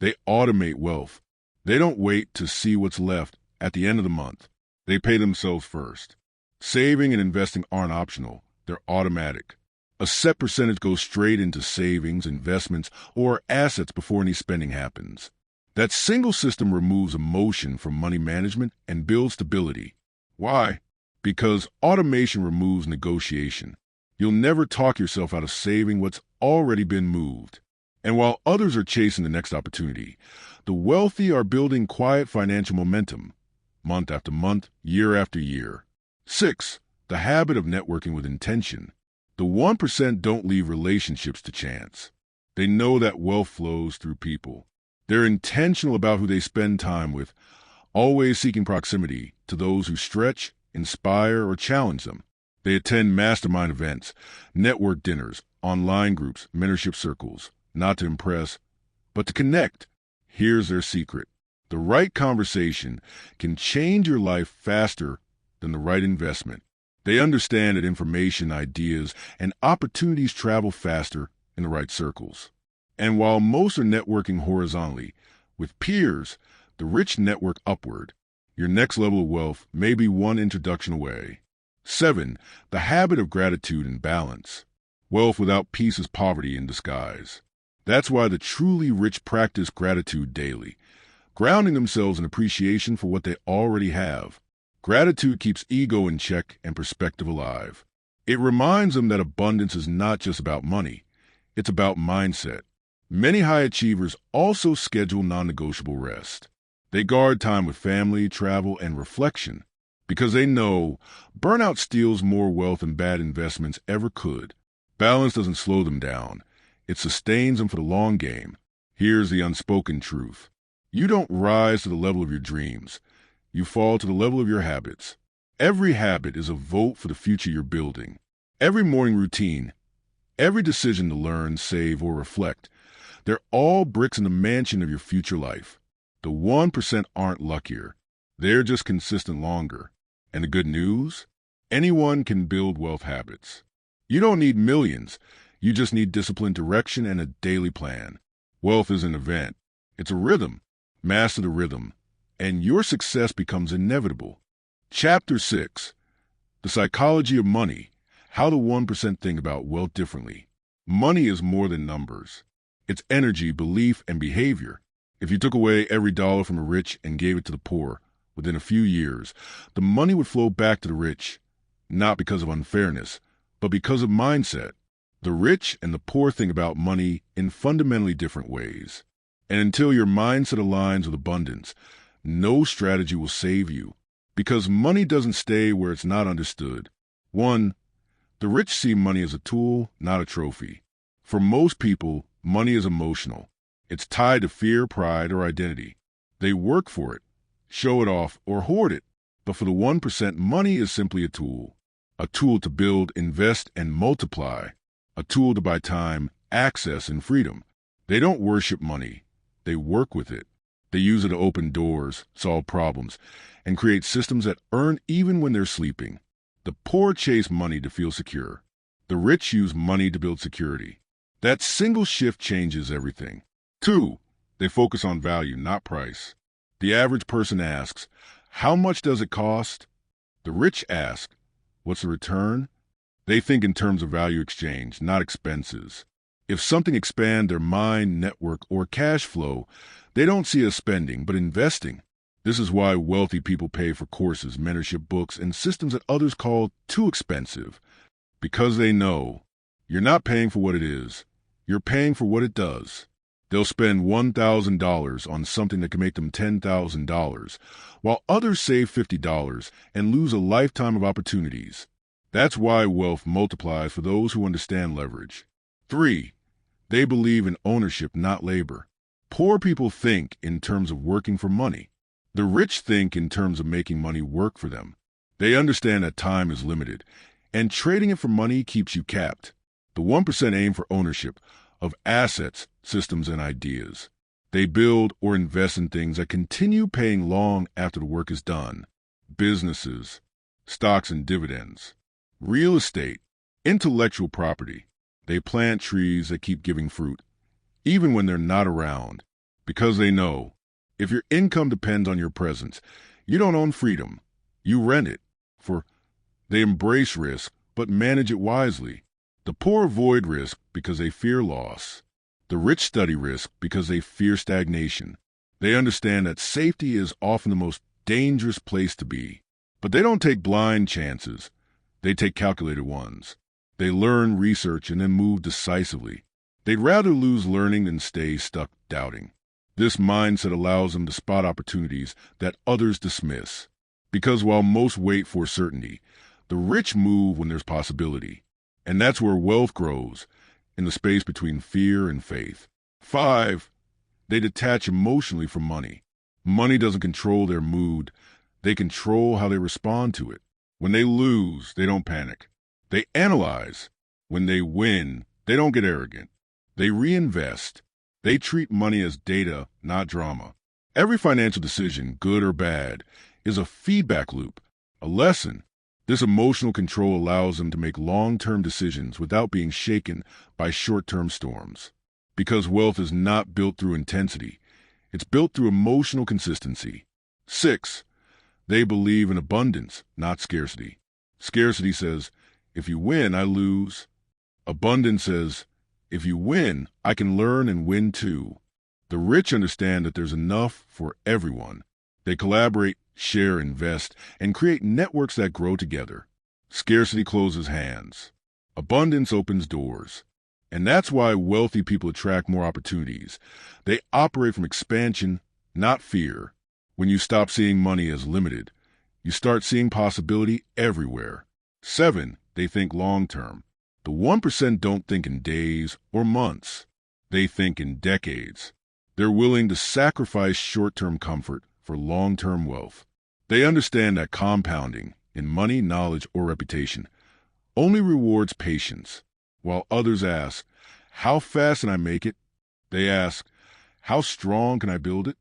They automate wealth. They don't wait to see what's left at the end of the month. They pay themselves first. Saving and investing aren't optional. They're automatic. A set percentage goes straight into savings, investments, or assets before any spending happens. That single system removes emotion from money management and builds stability. Why? Because automation removes negotiation. You'll never talk yourself out of saving what's already been moved. And while others are chasing the next opportunity, the wealthy are building quiet financial momentum, month after month, year after year. 6. The habit of networking with intention. The 1% don't leave relationships to chance. They know that wealth flows through people. They're intentional about who they spend time with, always seeking proximity to those who stretch, inspire, or challenge them. They attend mastermind events, network dinners, online groups, mentorship circles, not to impress, but to connect. Here's their secret. The right conversation can change your life faster than the right investment. They understand that information, ideas, and opportunities travel faster in the right circles. And while most are networking horizontally, with peers, the rich network upward. Your next level of wealth may be one introduction away. 7. The habit of gratitude and balance. Wealth without peace is poverty in disguise. That's why the truly rich practice gratitude daily, grounding themselves in appreciation for what they already have. Gratitude keeps ego in check and perspective alive. It reminds them that abundance is not just about money. It's about mindset. Many high achievers also schedule non-negotiable rest. They guard time with family, travel, and reflection because they know burnout steals more wealth than bad investments ever could. Balance doesn't slow them down. It sustains them for the long game. Here's the unspoken truth. You don't rise to the level of your dreams. You fall to the level of your habits. Every habit is a vote for the future you're building. Every morning routine, every decision to learn, save, or reflect, they're all bricks in the mansion of your future life. The 1% aren't luckier. They're just consistent longer. And the good news? Anyone can build wealth habits. You don't need millions. You just need disciplined direction and a daily plan. Wealth is an event. It's a rhythm. Master the rhythm, and your success becomes inevitable. Chapter 6. The Psychology of Money. How the 1% think about wealth differently. Money is more than numbers. It's energy, belief, and behavior. If you took away every dollar from the rich and gave it to the poor, within a few years, the money would flow back to the rich, not because of unfairness, but because of mindset. The rich and the poor think about money in fundamentally different ways. And until your mindset aligns with abundance, no strategy will save you, because money doesn't stay where it's not understood. 1. The rich see money as a tool, not a trophy. For most people, money is emotional. It's tied to fear, pride, or identity. They work for it, show it off, or hoard it. But for the 1%, money is simply a tool to build, invest, and multiply, a tool to buy time, access, and freedom. They don't worship money. They work with it. They use it to open doors, solve problems, and create systems that earn even when they're sleeping. The poor chase money to feel secure. The rich use money to build security. That single shift changes everything. 2. They focus on value, not price. The average person asks, how much does it cost? The rich ask, what's the return? They think in terms of value exchange, not expenses. If something expands their mind, network, or cash flow, they don't see it as spending, but investing. This is why wealthy people pay for courses, mentorship books, and systems that others call too expensive. Because they know you're not paying for what it is. You're paying for what it does. They'll spend $1,000 on something that can make them $10,000, while others save $50 and lose a lifetime of opportunities. That's why wealth multiplies for those who understand leverage. 3. They believe in ownership, not labor. Poor people think in terms of working for money. The rich think in terms of making money work for them. They understand that time is limited, and trading it for money keeps you capped. The 1% aim for ownership of assets, systems, and ideas. They build or invest in things that continue paying long after the work is done. Businesses, stocks and dividends, real estate, intellectual property. They plant trees that keep giving fruit, even when they're not around, because they know if your income depends on your presence, you don't own freedom. You rent it. For they embrace risk, but manage it wisely. The poor avoid risk because they fear loss. The rich study risk because they fear stagnation. They understand that safety is often the most dangerous place to be. But they don't take blind chances. They take calculated ones. They learn, research, and then move decisively. They'd rather lose learning than stay stuck doubting. This mindset allows them to spot opportunities that others dismiss. Because while most wait for certainty, the rich move when there's possibility. And that's where wealth grows, in the space between fear and faith. 5, they detach emotionally from money. Money doesn't control their mood. They control how they respond to it. When they lose, they don't panic. They analyze. When they win, they don't get arrogant. They reinvest. They treat money as data, not drama. Every financial decision, good or bad, is a feedback loop, a lesson. This emotional control allows them to make long-term decisions without being shaken by short-term storms. Because wealth is not built through intensity, it's built through emotional consistency. 6, they believe in abundance, not scarcity. Scarcity says, if you win, I lose. Abundance says, if you win, I can learn and win too. The rich understand that there's enough for everyone. They collaborate, share, invest, and create networks that grow together. Scarcity closes hands. Abundance opens doors. And that's why wealthy people attract more opportunities. They operate from expansion, not fear. When you stop seeing money as limited, you start seeing possibility everywhere. 7, they think long-term. The 1% don't think in days or months. They think in decades. They're willing to sacrifice short-term comfort for long-term wealth. They understand that compounding in money, knowledge, or reputation only rewards patience. While others ask, how fast can I make it? They ask, how strong can I build it?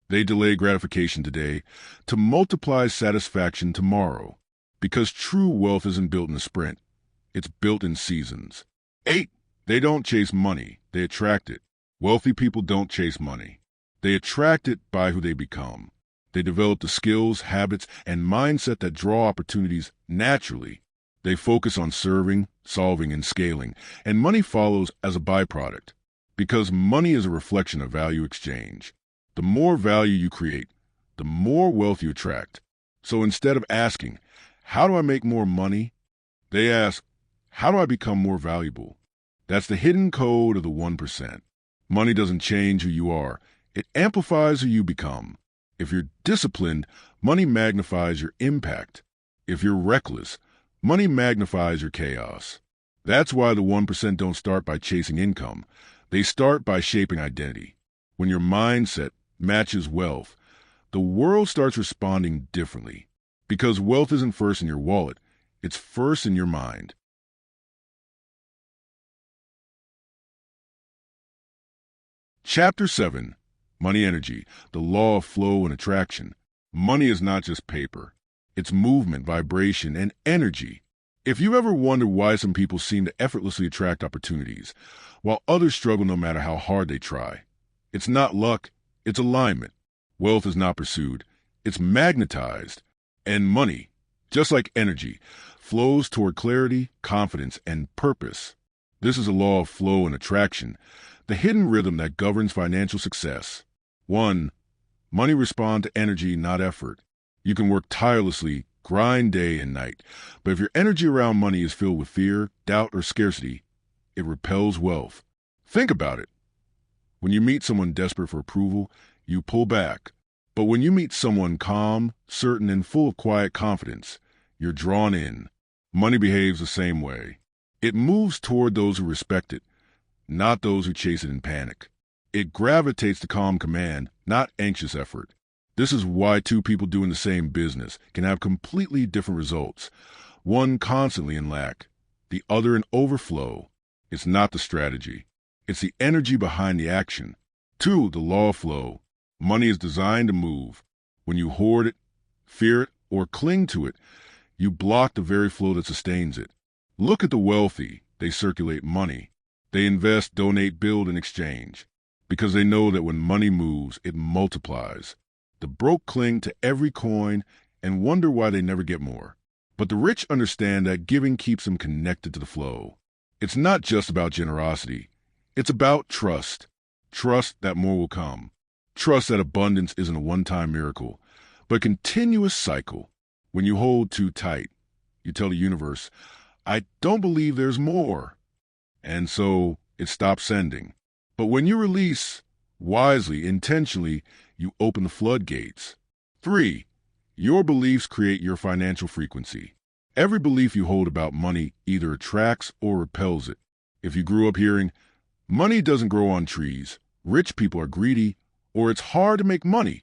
They delay gratification today to multiply satisfaction tomorrow. Because true wealth isn't built in a sprint. It's built in seasons. 8, they don't chase money. They attract it. Wealthy people don't chase money. They attract it by who they become. They develop the skills, habits, and mindset that draw opportunities naturally. They focus on serving, solving, and scaling, and money follows as a byproduct. Because money is a reflection of value exchange. The more value you create, the more wealth you attract. So instead of asking, how do I make more money? They ask, how do I become more valuable? That's the hidden code of the 1%. Money doesn't change who you are. It amplifies who you become. If you're disciplined, money magnifies your impact. If you're reckless, money magnifies your chaos. That's why the 1% don't start by chasing income. They start by shaping identity. When your mindset matches wealth, the world starts responding differently. Because wealth isn't first in your wallet, it's first in your mind. Chapter 7, Money Energy, the Law of Flow and Attraction. Money is not just paper. It's movement, vibration, and energy. If you ever wondered why some people seem to effortlessly attract opportunities, while others struggle no matter how hard they try, it's not luck, it's alignment. Wealth is not pursued, it's magnetized. And money, just like energy, flows toward clarity, confidence, and purpose. This is a law of flow and attraction, the hidden rhythm that governs financial success. 1. Money responds to energy, not effort. You can work tirelessly, grind day and night, but if your energy around money is filled with fear, doubt, or scarcity, it repels wealth. Think about it. When you meet someone desperate for approval, you pull back. But when you meet someone calm, certain, and full of quiet confidence, you're drawn in. Money behaves the same way. It moves toward those who respect it, not those who chase it in panic. It gravitates to calm command, not anxious effort. This is why two people doing the same business can have completely different results. One constantly in lack, the other in overflow. It's not the strategy. It's the energy behind the action. 2. The law of flow. Money is designed to move. When you hoard it, fear it, or cling to it, you block the very flow that sustains it. Look at the wealthy. They circulate money. They invest, donate, build, and exchange. Because they know that when money moves, it multiplies. The broke cling to every coin and wonder why they never get more. But the rich understand that giving keeps them connected to the flow. It's not just about generosity. It's about trust. Trust that more will come. Trust that abundance isn't a one-time miracle, but a continuous cycle. When you hold too tight, you tell the universe, I don't believe there's more. And so it stops sending. But when you release, wisely, intentionally, you open the floodgates. 3. Your beliefs create your financial frequency. Every belief you hold about money either attracts or repels it. If you grew up hearing, money doesn't grow on trees, rich people are greedy, or it's hard to make money,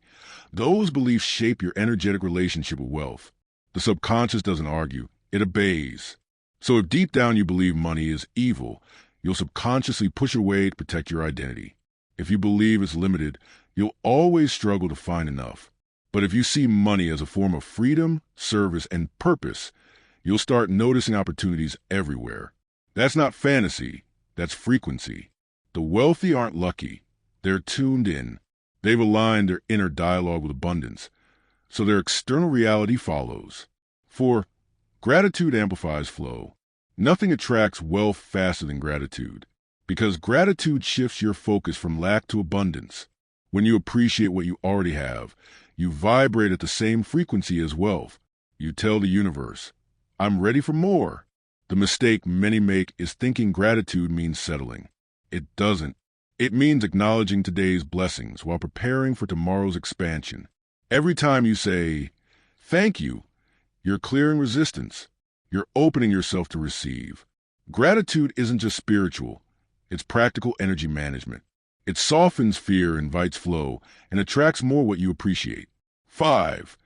those beliefs shape your energetic relationship with wealth. The subconscious doesn't argue, it obeys. So if deep down you believe money is evil, you'll subconsciously push away to protect your identity. If you believe it's limited, you'll always struggle to find enough. But if you see money as a form of freedom, service, and purpose, you'll start noticing opportunities everywhere. That's not fantasy, that's frequency. The wealthy aren't lucky. They're tuned in. They've aligned their inner dialogue with abundance, so their external reality follows. 4. Gratitude amplifies flow. Nothing attracts wealth faster than gratitude, because gratitude shifts your focus from lack to abundance. When you appreciate what you already have, you vibrate at the same frequency as wealth. You tell the universe, I'm ready for more. The mistake many make is thinking gratitude means settling. It doesn't. It means acknowledging today's blessings while preparing for tomorrow's expansion. Every time you say, thank you, you're clearing resistance. You're opening yourself to receive. Gratitude isn't just spiritual. It's practical energy management. It softens fear, invites flow, and attracts more what you appreciate. 5.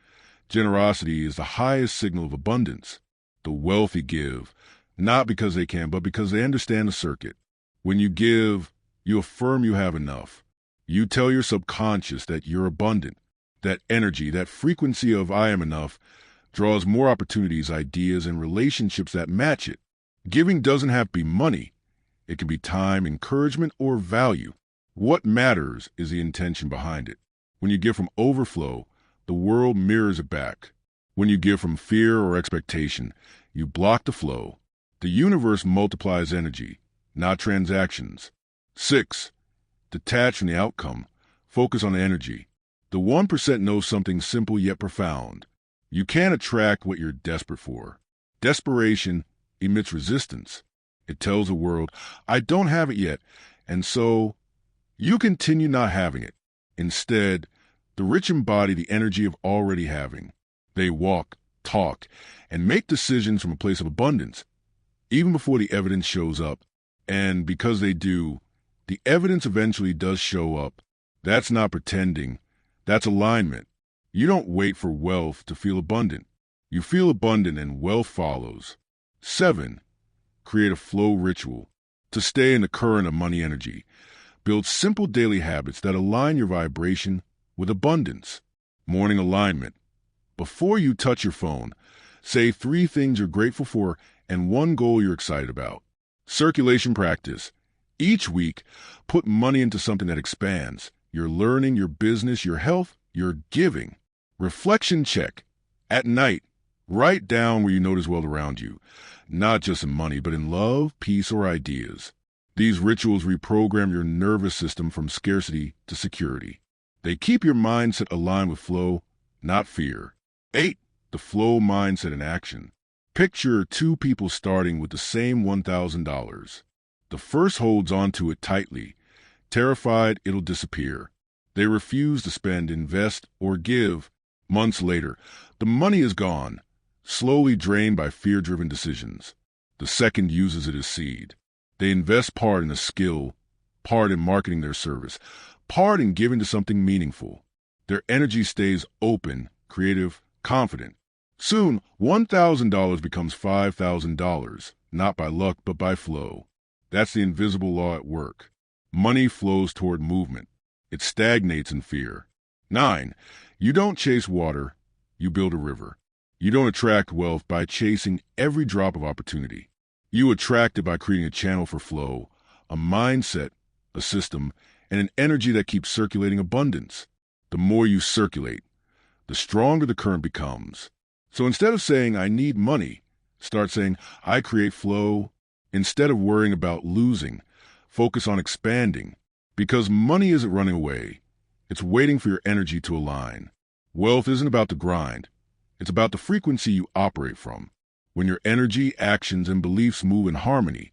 Generosity is the highest signal of abundance. The wealthy give, not because they can, but because they understand the circuit. When you give, you affirm you have enough. You tell your subconscious that you're abundant. That energy, that frequency of I am enough, draws more opportunities, ideas, and relationships that match it. Giving doesn't have to be money. It can be time, encouragement, or value. What matters is the intention behind it. When you give from overflow, the world mirrors it back. When you give from fear or expectation, you block the flow. The universe multiplies energy, not transactions. 6. Detach from the outcome. Focus on the energy. The 1% knows something simple yet profound. You can't attract what you're desperate for. Desperation emits resistance. It tells the world, I don't have it yet, and so you continue not having it. Instead, the rich embody the energy of already having. They walk, talk, and make decisions from a place of abundance, even before the evidence shows up. And because they do, the evidence eventually does show up. That's not pretending. That's alignment. You don't wait for wealth to feel abundant. You feel abundant and wealth follows. 7. Create a flow ritual. To stay in the current of money energy, build simple daily habits that align your vibration with abundance. Morning alignment. Before you touch your phone, say 3 things you're grateful for and 1 goal you're excited about. Circulation practice. Each week, put money into something that expands. Your learning, your business, your health, your giving. Reflection check. At night, write down where you notice wealth around you, not just in money, but in love, peace, or ideas. These rituals reprogram your nervous system from scarcity to security. They keep your mindset aligned with flow, not fear. 8. The flow mindset in action. Picture 2 people starting with the same $1,000. The first holds onto it tightly, terrified it'll disappear. They refuse to spend, invest, or give. Months later, the money is gone, slowly drained by fear-driven decisions. The second uses it as seed. They invest part in a skill, part in marketing their service, part in giving to something meaningful. Their energy stays open, creative, confident. Soon, $1,000 becomes $5,000, not by luck but by flow. That's the invisible law at work. Money flows toward movement. It stagnates in fear. 9. You don't chase water, you build a river. You don't attract wealth by chasing every drop of opportunity. You attract it by creating a channel for flow, a mindset, a system, and an energy that keeps circulating abundance. The more you circulate, the stronger the current becomes. So instead of saying, I need money, start saying, I create flow. Instead of worrying about losing, focus on expanding. Because money isn't running away. It's waiting for your energy to align. Wealth isn't about the grind. It's about the frequency you operate from. When your energy, actions, and beliefs move in harmony,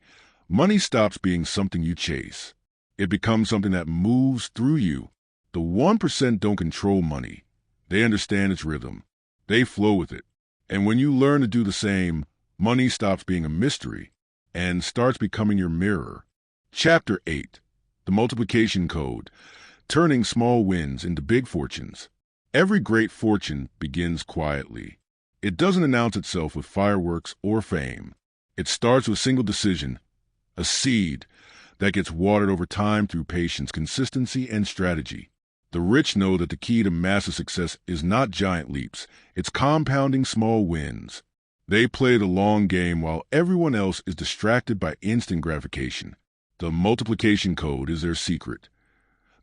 money stops being something you chase. It becomes something that moves through you. The 1% don't control money. They understand its rhythm. They flow with it. And when you learn to do the same, money stops being a mystery and starts becoming your mirror. Chapter 8. The Multiplication Code. Turning small wins into big fortunes. Every great fortune begins quietly. It doesn't announce itself with fireworks or fame. It starts with a single decision, a seed that gets watered over time through patience, consistency, and strategy. The rich know that the key to massive success is not giant leaps, it's compounding small wins. They play the long game while everyone else is distracted by instant gratification. The multiplication code is their secret,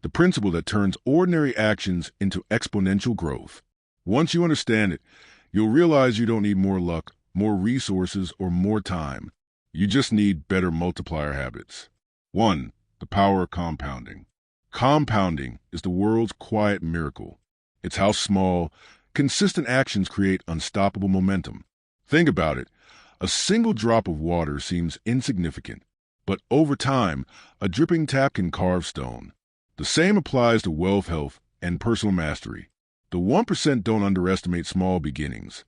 the principle that turns ordinary actions into exponential growth. Once you understand it, you'll realize you don't need more luck, more resources, or more time. You just need better multiplier habits. 1. The power of compounding. Compounding is the world's quiet miracle. It's how small, consistent actions create unstoppable momentum. Think about it. A single drop of water seems insignificant, but over time, a dripping tap can carve stone. The same applies to wealth, health, and personal mastery. The 1% don't underestimate small beginnings.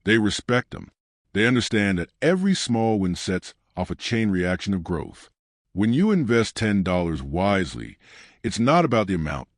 They respect them. They understand that every small win sets off a chain reaction of growth. When you invest $10 wisely, it's not about the amount.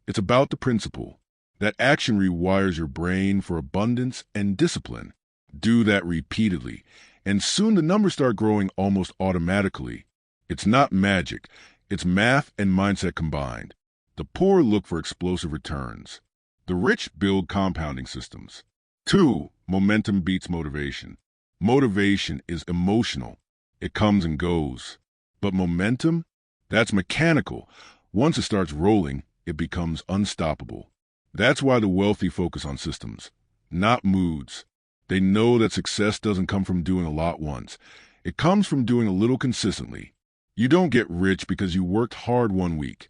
It's about the principle. That action rewires your brain for abundance and discipline. Do that repeatedly, and soon the numbers start growing almost automatically. It's not magic. It's math and mindset combined. The poor look for explosive returns. The rich build compounding systems. 2. Momentum beats motivation. Motivation is emotional. It comes and goes. But momentum? That's mechanical. Once it starts rolling, it becomes unstoppable. That's why the wealthy focus on systems, not moods. They know that success doesn't come from doing a lot once. It comes from doing a little consistently. You don't get rich because you worked hard one week.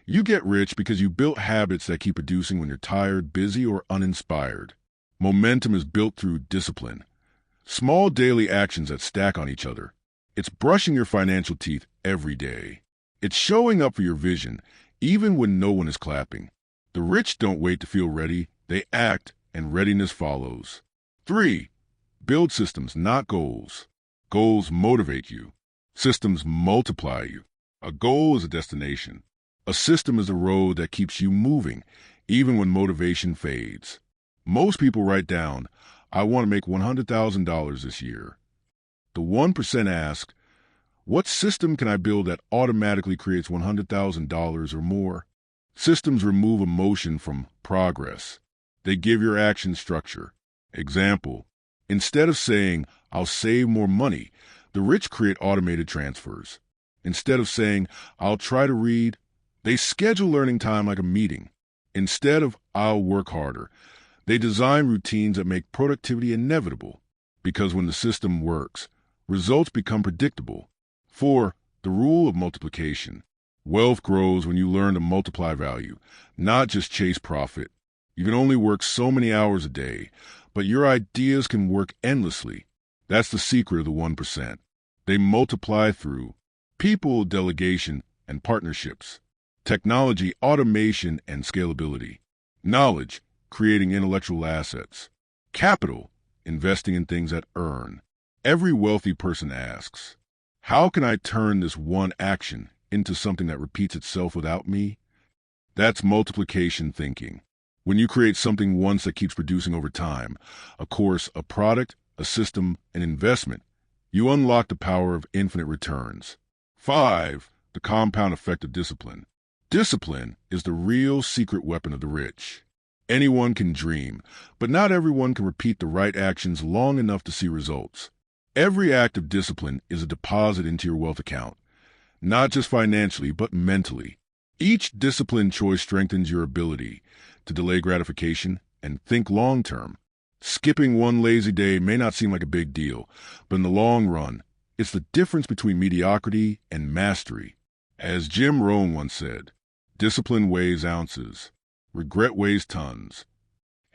You get rich because you built habits that keep producing when you're tired, busy, or uninspired. Momentum is built through discipline. Small daily actions that stack on each other. It's brushing your financial teeth every day. It's showing up for your vision, even when no one is clapping. The rich don't wait to feel ready. They act, and readiness follows. 3. Build systems, not goals. Goals motivate you. Systems multiply you. A goal is a destination. A system is a road that keeps you moving, even when motivation fades. Most people write down, I want to make $100,000 this year. The 1% ask, what system can I build that automatically creates $100,000 or more? Systems remove emotion from progress. They give your action structure. Example, instead of saying, I'll save more money, the rich create automated transfers. Instead of saying, I'll try to read, they schedule learning time like a meeting. Instead of, I'll work harder, they design routines that make productivity inevitable. Because when the system works, results become predictable. 4. The rule of multiplication. Wealth grows when you learn to multiply value, not just chase profit. You can only work so many hours a day, but your ideas can work endlessly. That's the secret of the 1%. They multiply through people, delegation, and partnerships. Technology, automation, and scalability. Knowledge, creating intellectual assets. Capital, investing in things that earn. Every wealthy person asks, how can I turn this one action into something that repeats itself without me? That's multiplication thinking. When you create something once that keeps producing over time, a course, a product, a system, an investment, you unlock the power of infinite returns. 5. The compound effect of discipline. Discipline is the real secret weapon of the rich. Anyone can dream, but not everyone can repeat the right actions long enough to see results. Every act of discipline is a deposit into your wealth account, not just financially, but mentally. Each disciplined choice strengthens your ability to delay gratification and think long-term. Skipping one lazy day may not seem like a big deal, but in the long run, it's the difference between mediocrity and mastery. As Jim Rohn once said, discipline weighs ounces, regret weighs tons,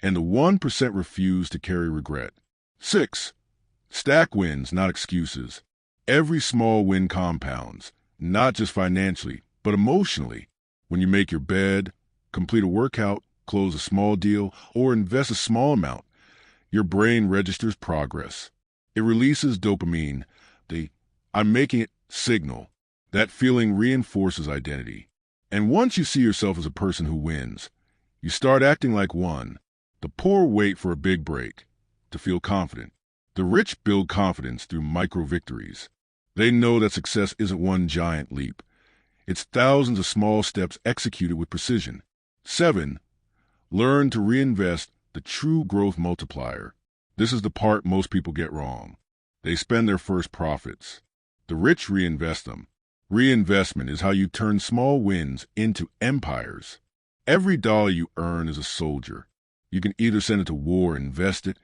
and the 1% refuse to carry regret. 6. Stack wins, not excuses. Every small win compounds, not just financially, but emotionally. When you make your bed, complete a workout, close a small deal, or invest a small amount, your brain registers progress. It releases dopamine, the "I'm making it" signal. That feeling reinforces identity. And once you see yourself as a person who wins, you start acting like one. The poor wait for a big break to feel confident. The rich build confidence through micro victories. They know that success isn't one giant leap. It's thousands of small steps executed with precision. 7. Learn to reinvest, the true growth multiplier. This is the part most people get wrong. They spend their first profits. The rich reinvest them. Reinvestment is how you turn small wins into empires. Every dollar you earn is a soldier. You can either send it to war, invest it,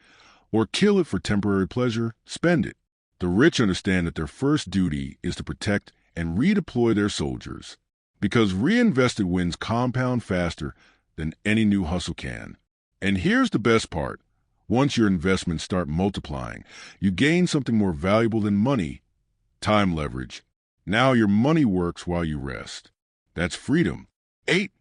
or kill it for temporary pleasure, spend it. The rich understand that their first duty is to protect and redeploy their soldiers, because reinvested wins compound faster than any new hustle can. And here's the best part. Once your investments start multiplying, you gain something more valuable than money: time leverage. Now your money works while you rest. That's freedom. 8.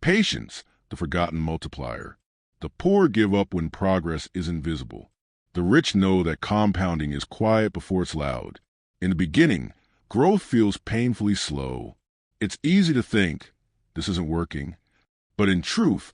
Patience, the forgotten multiplier. The poor give up when progress is invisible. The rich know that compounding is quiet before it's loud. In the beginning, growth feels painfully slow. It's easy to think, this isn't working. But in truth,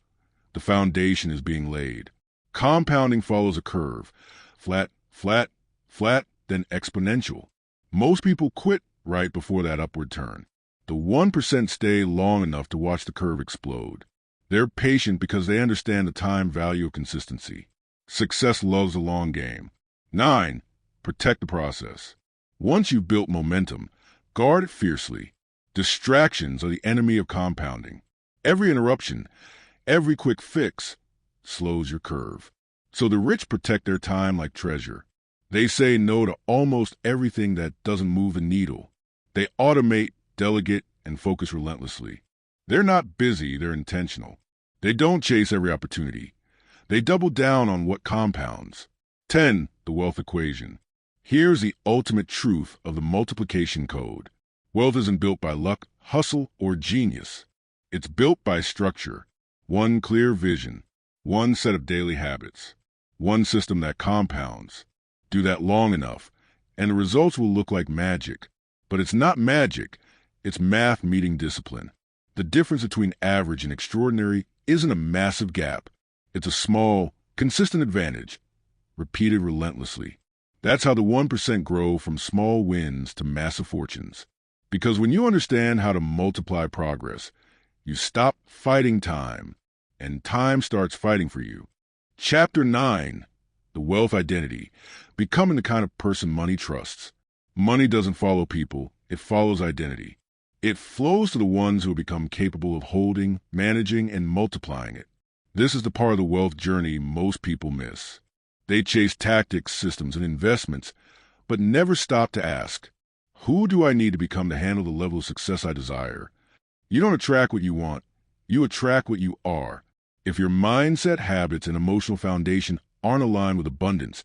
the foundation is being laid. Compounding follows a curve. Flat, flat, flat, then exponential. Most people quit right before that upward turn. The 1% stay long enough to watch the curve explode. They're patient because they understand the time value of consistency. Success loves the long game. 9. Protect the process. Once you've built momentum, guard it fiercely. Distractions are the enemy of compounding. Every interruption, every quick fix slows your curve. So the rich protect their time like treasure. They say no to almost everything that doesn't move the needle. They automate, delegate, and focus relentlessly. They're not busy, they're intentional. They don't chase every opportunity. They double down on what compounds. 10. The wealth equation. Here's the ultimate truth of the multiplication code. Wealth isn't built by luck, hustle, or genius. It's built by structure. One clear vision. One set of daily habits. One system that compounds. Do that long enough, and the results will look like magic. But it's not magic. It's math meeting discipline. The difference between average and extraordinary isn't a massive gap. It's a small, consistent advantage, repeated relentlessly. That's how the 1% grow from small wins to massive fortunes. Because when you understand how to multiply progress, you stop fighting time, and time starts fighting for you. Chapter 9. The wealth identity. Becoming the kind of person money trusts. Money doesn't follow people, it follows identity. It flows to the ones who have become capable of holding, managing, and multiplying it. This is the part of the wealth journey most people miss. They chase tactics, systems, and investments, but never stop to ask, who do I need to become to handle the level of success I desire? You don't attract what you want, you attract what you are. If your mindset, habits, and emotional foundation aren't aligned with abundance,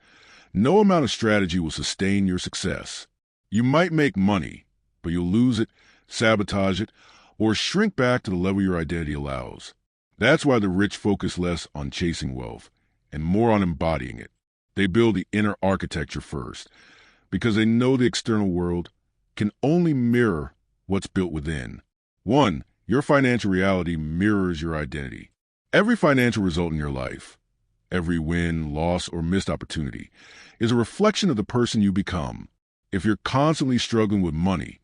no amount of strategy will sustain your success. You might make money, but you'll lose it, sabotage it, or shrink back to the level your identity allows. That's why the rich focus less on chasing wealth and more on embodying it. They build the inner architecture first, because they know the external world can only mirror what's built within. 1. Your financial reality mirrors your identity. Every financial result in your life, every win, loss, or missed opportunity, is a reflection of the person you become. If you're constantly struggling with money,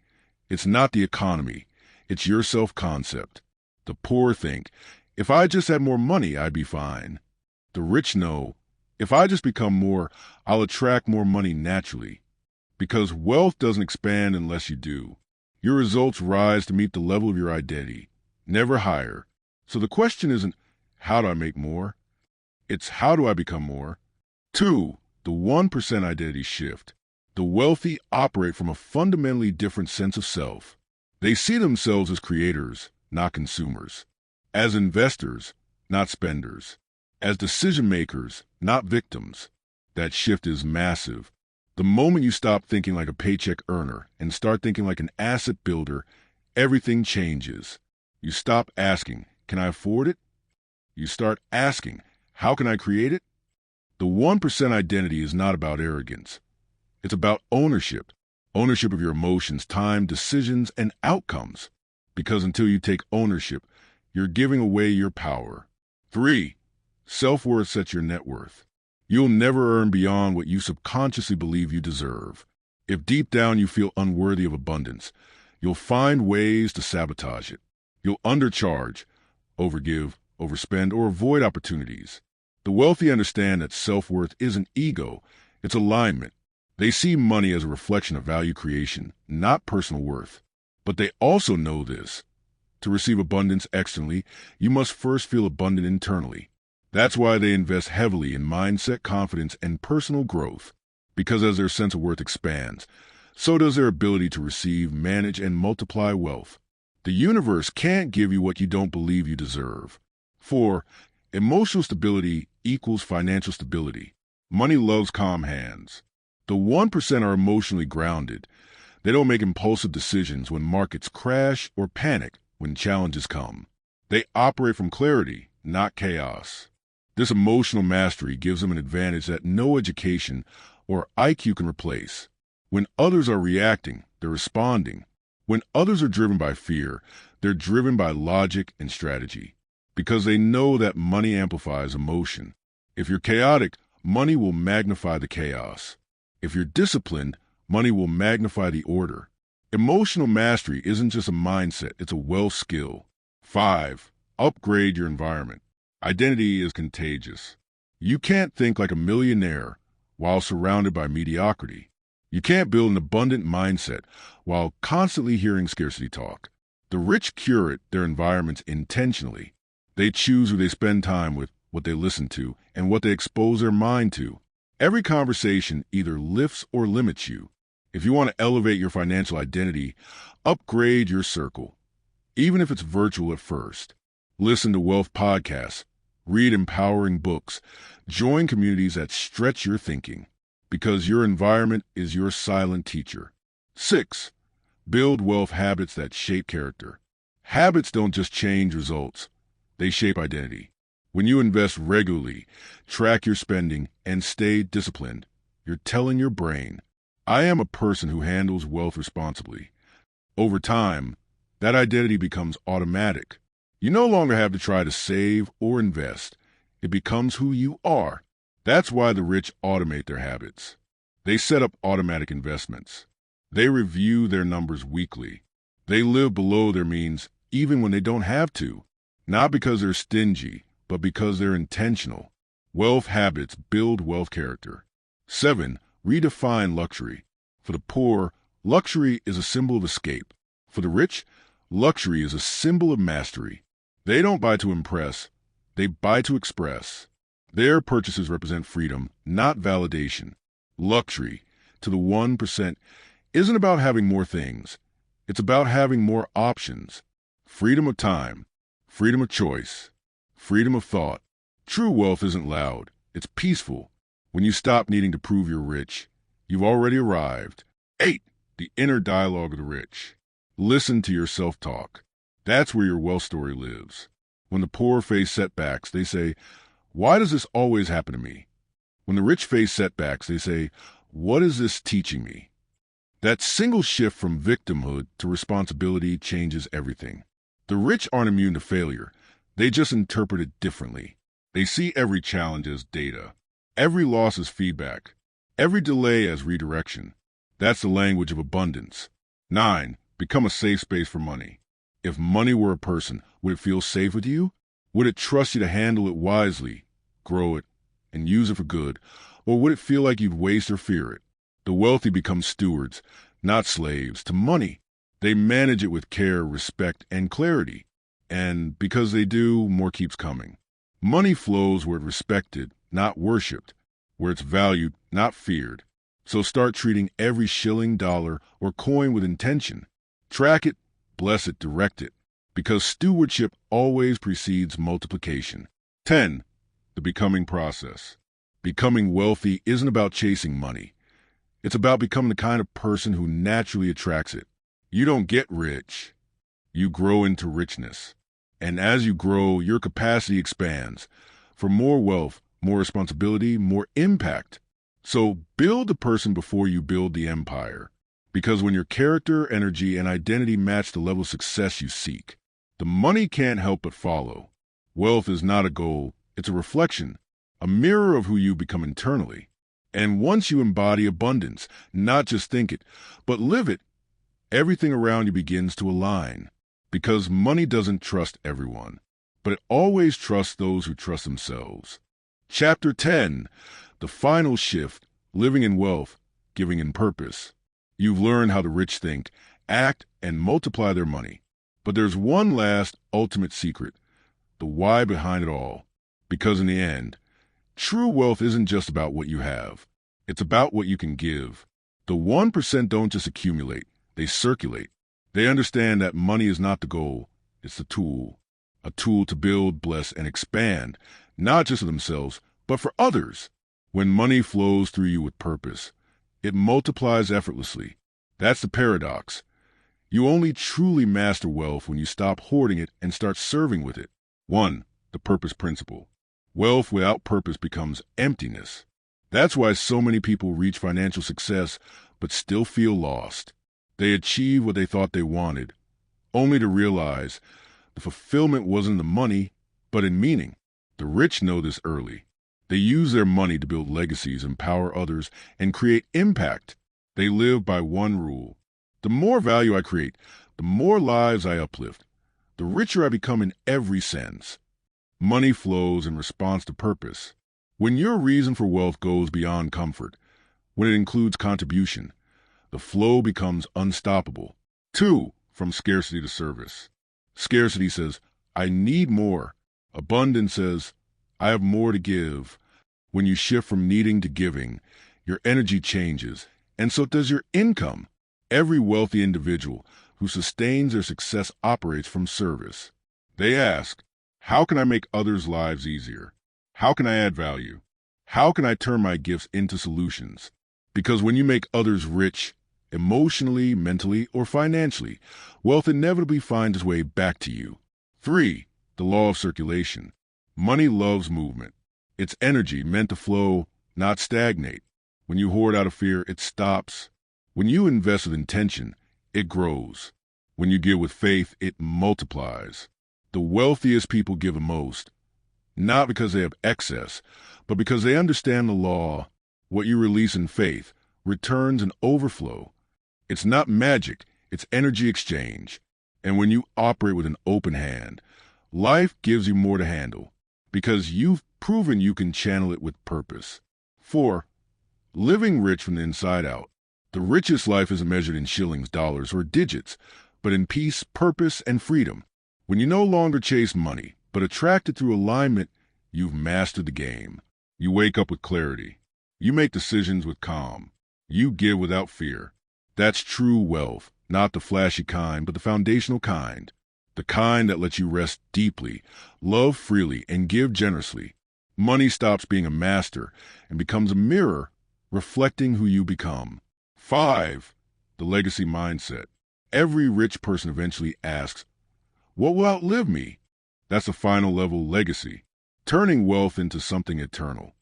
it's not the economy, it's your self-concept. The poor think, if I just had more money, I'd be fine. The rich know, if I just become more, I'll attract more money naturally. Because wealth doesn't expand unless you do. Your results rise to meet the level of your identity, never higher. So the question isn't, how do I make more? It's how do I become more? 2. The 1% identity shift. The wealthy operate from a fundamentally different sense of self. They see themselves as creators, not consumers. As investors, not spenders. As decision makers, not victims. That shift is massive. The moment you stop thinking like a paycheck earner and start thinking like an asset builder, everything changes. You stop asking, can I afford it? You start asking, how can I create it? The 1% identity is not about arrogance. It's about ownership. Ownership of your emotions, time, decisions, and outcomes. Because until you take ownership, you're giving away your power. 3. Self-worth sets your net worth. You'll never earn beyond what you subconsciously believe you deserve. If deep down you feel unworthy of abundance, you'll find ways to sabotage it. You'll undercharge, overgive, overspend, or avoid opportunities. The wealthy understand that self-worth isn't ego, it's alignment. They see money as a reflection of value creation, not personal worth. But they also know this. To receive abundance externally, you must first feel abundant internally. That's why they invest heavily in mindset, confidence, and personal growth. Because as their sense of worth expands, so does their ability to receive, manage, and multiply wealth. The universe can't give you what you don't believe you deserve. 4. Emotional stability equals financial stability. Money loves calm hands. The 1% are emotionally grounded. They don't make impulsive decisions when markets crash or panic when challenges come. They operate from clarity, not chaos. This emotional mastery gives them an advantage that no education or IQ can replace. When others are reacting, they're responding. When others are driven by fear, they're driven by logic and strategy. Because they know that money amplifies emotion. If you're chaotic, money will magnify the chaos. If you're disciplined, money will magnify the order. Emotional mastery isn't just a mindset, it's a wealth skill. 5. Upgrade your environment. Identity is contagious. You can't think like a millionaire while surrounded by mediocrity. You can't build an abundant mindset while constantly hearing scarcity talk. The rich curate their environments intentionally. They choose who they spend time with, what they listen to, and what they expose their mind to. Every conversation either lifts or limits you. If you want to elevate your financial identity, upgrade your circle, even if it's virtual at first. Listen to wealth podcasts, read empowering books, join communities that stretch your thinking, because your environment is your silent teacher. 6. Build wealth habits that shape character. Habits don't just change results, they shape identity. When you invest regularly, track your spending, and stay disciplined, you're telling your brain, I am a person who handles wealth responsibly. Over time, that identity becomes automatic. You no longer have to try to save or invest. It becomes who you are. That's why the rich automate their habits. They set up automatic investments. They review their numbers weekly. They live below their means even when they don't have to. Not because they're stingy, but because they're intentional. Wealth habits build wealth character. 7. Redefine luxury. For the poor, luxury is a symbol of escape. For the rich, luxury is a symbol of mastery. They don't buy to impress, they buy to express. Their purchases represent freedom, not validation. Luxury, to the 1%, isn't about having more things. It's about having more options. Freedom of time, freedom of choice, freedom of thought. True wealth isn't loud, it's peaceful. When you stop needing to prove you're rich, you've already arrived. 8. The inner dialogue of the rich. Listen to your self-talk. That's where your wealth story lives. When the poor face setbacks, they say, why does this always happen to me? When the rich face setbacks, they say, what is this teaching me? That single shift from victimhood to responsibility changes everything. The rich aren't immune to failure. They just interpret it differently. They see every challenge as data, every loss as feedback, every delay as redirection. That's the language of abundance. 9. Become a safe space for money. If money were a person, would it feel safe with you? Would it trust you to handle it wisely, grow it, and use it for good? Or would it feel like you'd waste or fear it? The wealthy become stewards, not slaves, to money. They manage it with care, respect, and clarity. And because they do, more keeps coming. Money flows where it's respected, not worshipped, where it's valued, not feared. So start treating every shilling, dollar, or coin with intention. Track it, bless it, direct it, because stewardship always precedes multiplication. 10. The becoming process. Becoming wealthy isn't about chasing money. It's about becoming the kind of person who naturally attracts it. You don't get rich. You grow into richness. And as you grow, your capacity expands for more wealth, more responsibility, more impact. So build the person before you build the empire. Because when your character, energy, and identity match the level of success you seek, the money can't help but follow. Wealth is not a goal, it's a reflection, a mirror of who you become internally. And once you embody abundance, not just think it, but live it, everything around you begins to align. Because money doesn't trust everyone, but it always trusts those who trust themselves. Chapter 10. The final shift, living in wealth, giving in purpose. You've learned how the rich think, act, and multiply their money. But there's one last, ultimate secret, the why behind it all. Because in the end, true wealth isn't just about what you have. It's about what you can give. The 1% don't just accumulate, they circulate. They understand that money is not the goal, it's the tool. A tool to build, bless, and expand, not just for themselves, but for others. When money flows through you with purpose, it multiplies effortlessly. That's the paradox. You only truly master wealth when you stop hoarding it and start serving with it. 1. The purpose principle. Wealth without purpose becomes emptiness. That's why so many people reach financial success but still feel lost. They achieve what they thought they wanted, only to realize the fulfillment wasn't in the money, but in meaning. The rich know this early. They use their money to build legacies, empower others, and create impact. They live by one rule. The more value I create, the more lives I uplift, the richer I become in every sense. Money flows in response to purpose. When your reason for wealth goes beyond comfort, when it includes contribution, the flow becomes unstoppable. 2. From scarcity to service. Scarcity says, I need more. Abundance says, I have more to give. When you shift from needing to giving, your energy changes, and so does your income. Every wealthy individual who sustains their success operates from service. They ask, how can I make others' lives easier? How can I add value? How can I turn my gifts into solutions? Because when you make others rich, emotionally, mentally, or financially, wealth inevitably finds its way back to you. 3. The law of circulation. Money loves movement. It's energy meant to flow, not stagnate. When you hoard out of fear, it stops. When you invest with intention, it grows. When you give with faith, it multiplies. The wealthiest people give the most, not because they have excess, but because they understand the law. What you release in faith returns in overflow. It's not magic, it's energy exchange. And when you operate with an open hand, life gives you more to handle, because you've proven you can channel it with purpose. 4. Living rich from the inside out. The richest life isn't measured in shillings, dollars, or digits, but in peace, purpose, and freedom. When you no longer chase money, but attract it through alignment, you've mastered the game. You wake up with clarity. You make decisions with calm. You give without fear. That's true wealth, not the flashy kind, but the foundational kind. The kind that lets you rest deeply, love freely, and give generously. Money stops being a master and becomes a mirror reflecting who you become. 5. The legacy mindset. Every rich person eventually asks, what will outlive me? That's the final level legacy, turning wealth into something eternal.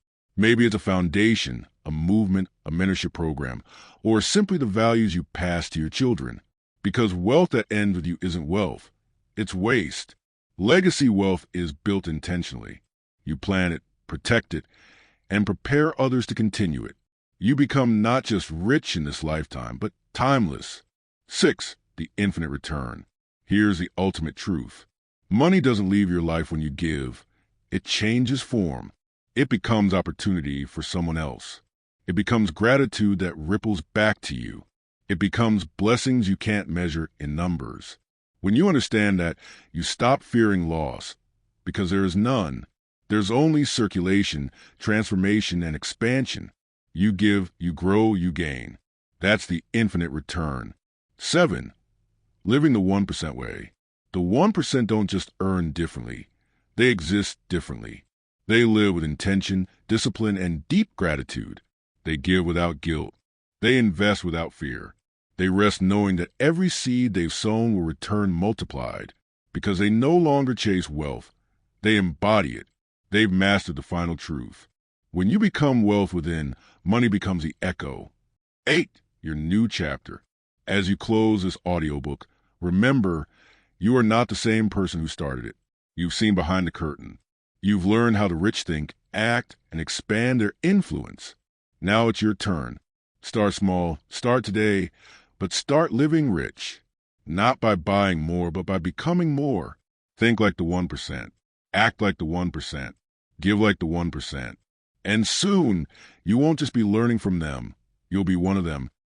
Maybe it's a foundation, a movement, a mentorship program, or simply the values you pass to your children. Because wealth that ends with you isn't wealth. It's waste. Legacy wealth is built intentionally. You plan it, protect it, and prepare others to continue it. You become not just rich in this lifetime, but timeless. 6. The infinite return. Here's the ultimate truth. Money doesn't leave your life when you give. It changes form. It becomes opportunity for someone else. It becomes gratitude that ripples back to you. It becomes blessings you can't measure in numbers. When you understand that, you stop fearing loss, because there is none. There's only circulation, transformation, and expansion. You give, you grow, you gain. That's the infinite return. 7. Living the 1% way. The 1% don't just earn differently. They exist differently. They live with intention, discipline, and deep gratitude. They give without guilt. They invest without fear. They rest knowing that every seed they've sown will return multiplied. Because they no longer chase wealth. They embody it. They've mastered the final truth. When you become wealth within, money becomes the echo. 8. Your new chapter. As you close this audiobook, remember, you are not the same person who started it. You've seen behind the curtain. You've learned how the rich think, act, and expand their influence. Now it's your turn. Start small, start today, but start living rich. Not by buying more, but by becoming more. Think like the 1%. Act like the 1%. Give like the 1%. And soon, you won't just be learning from them. You'll be one of them,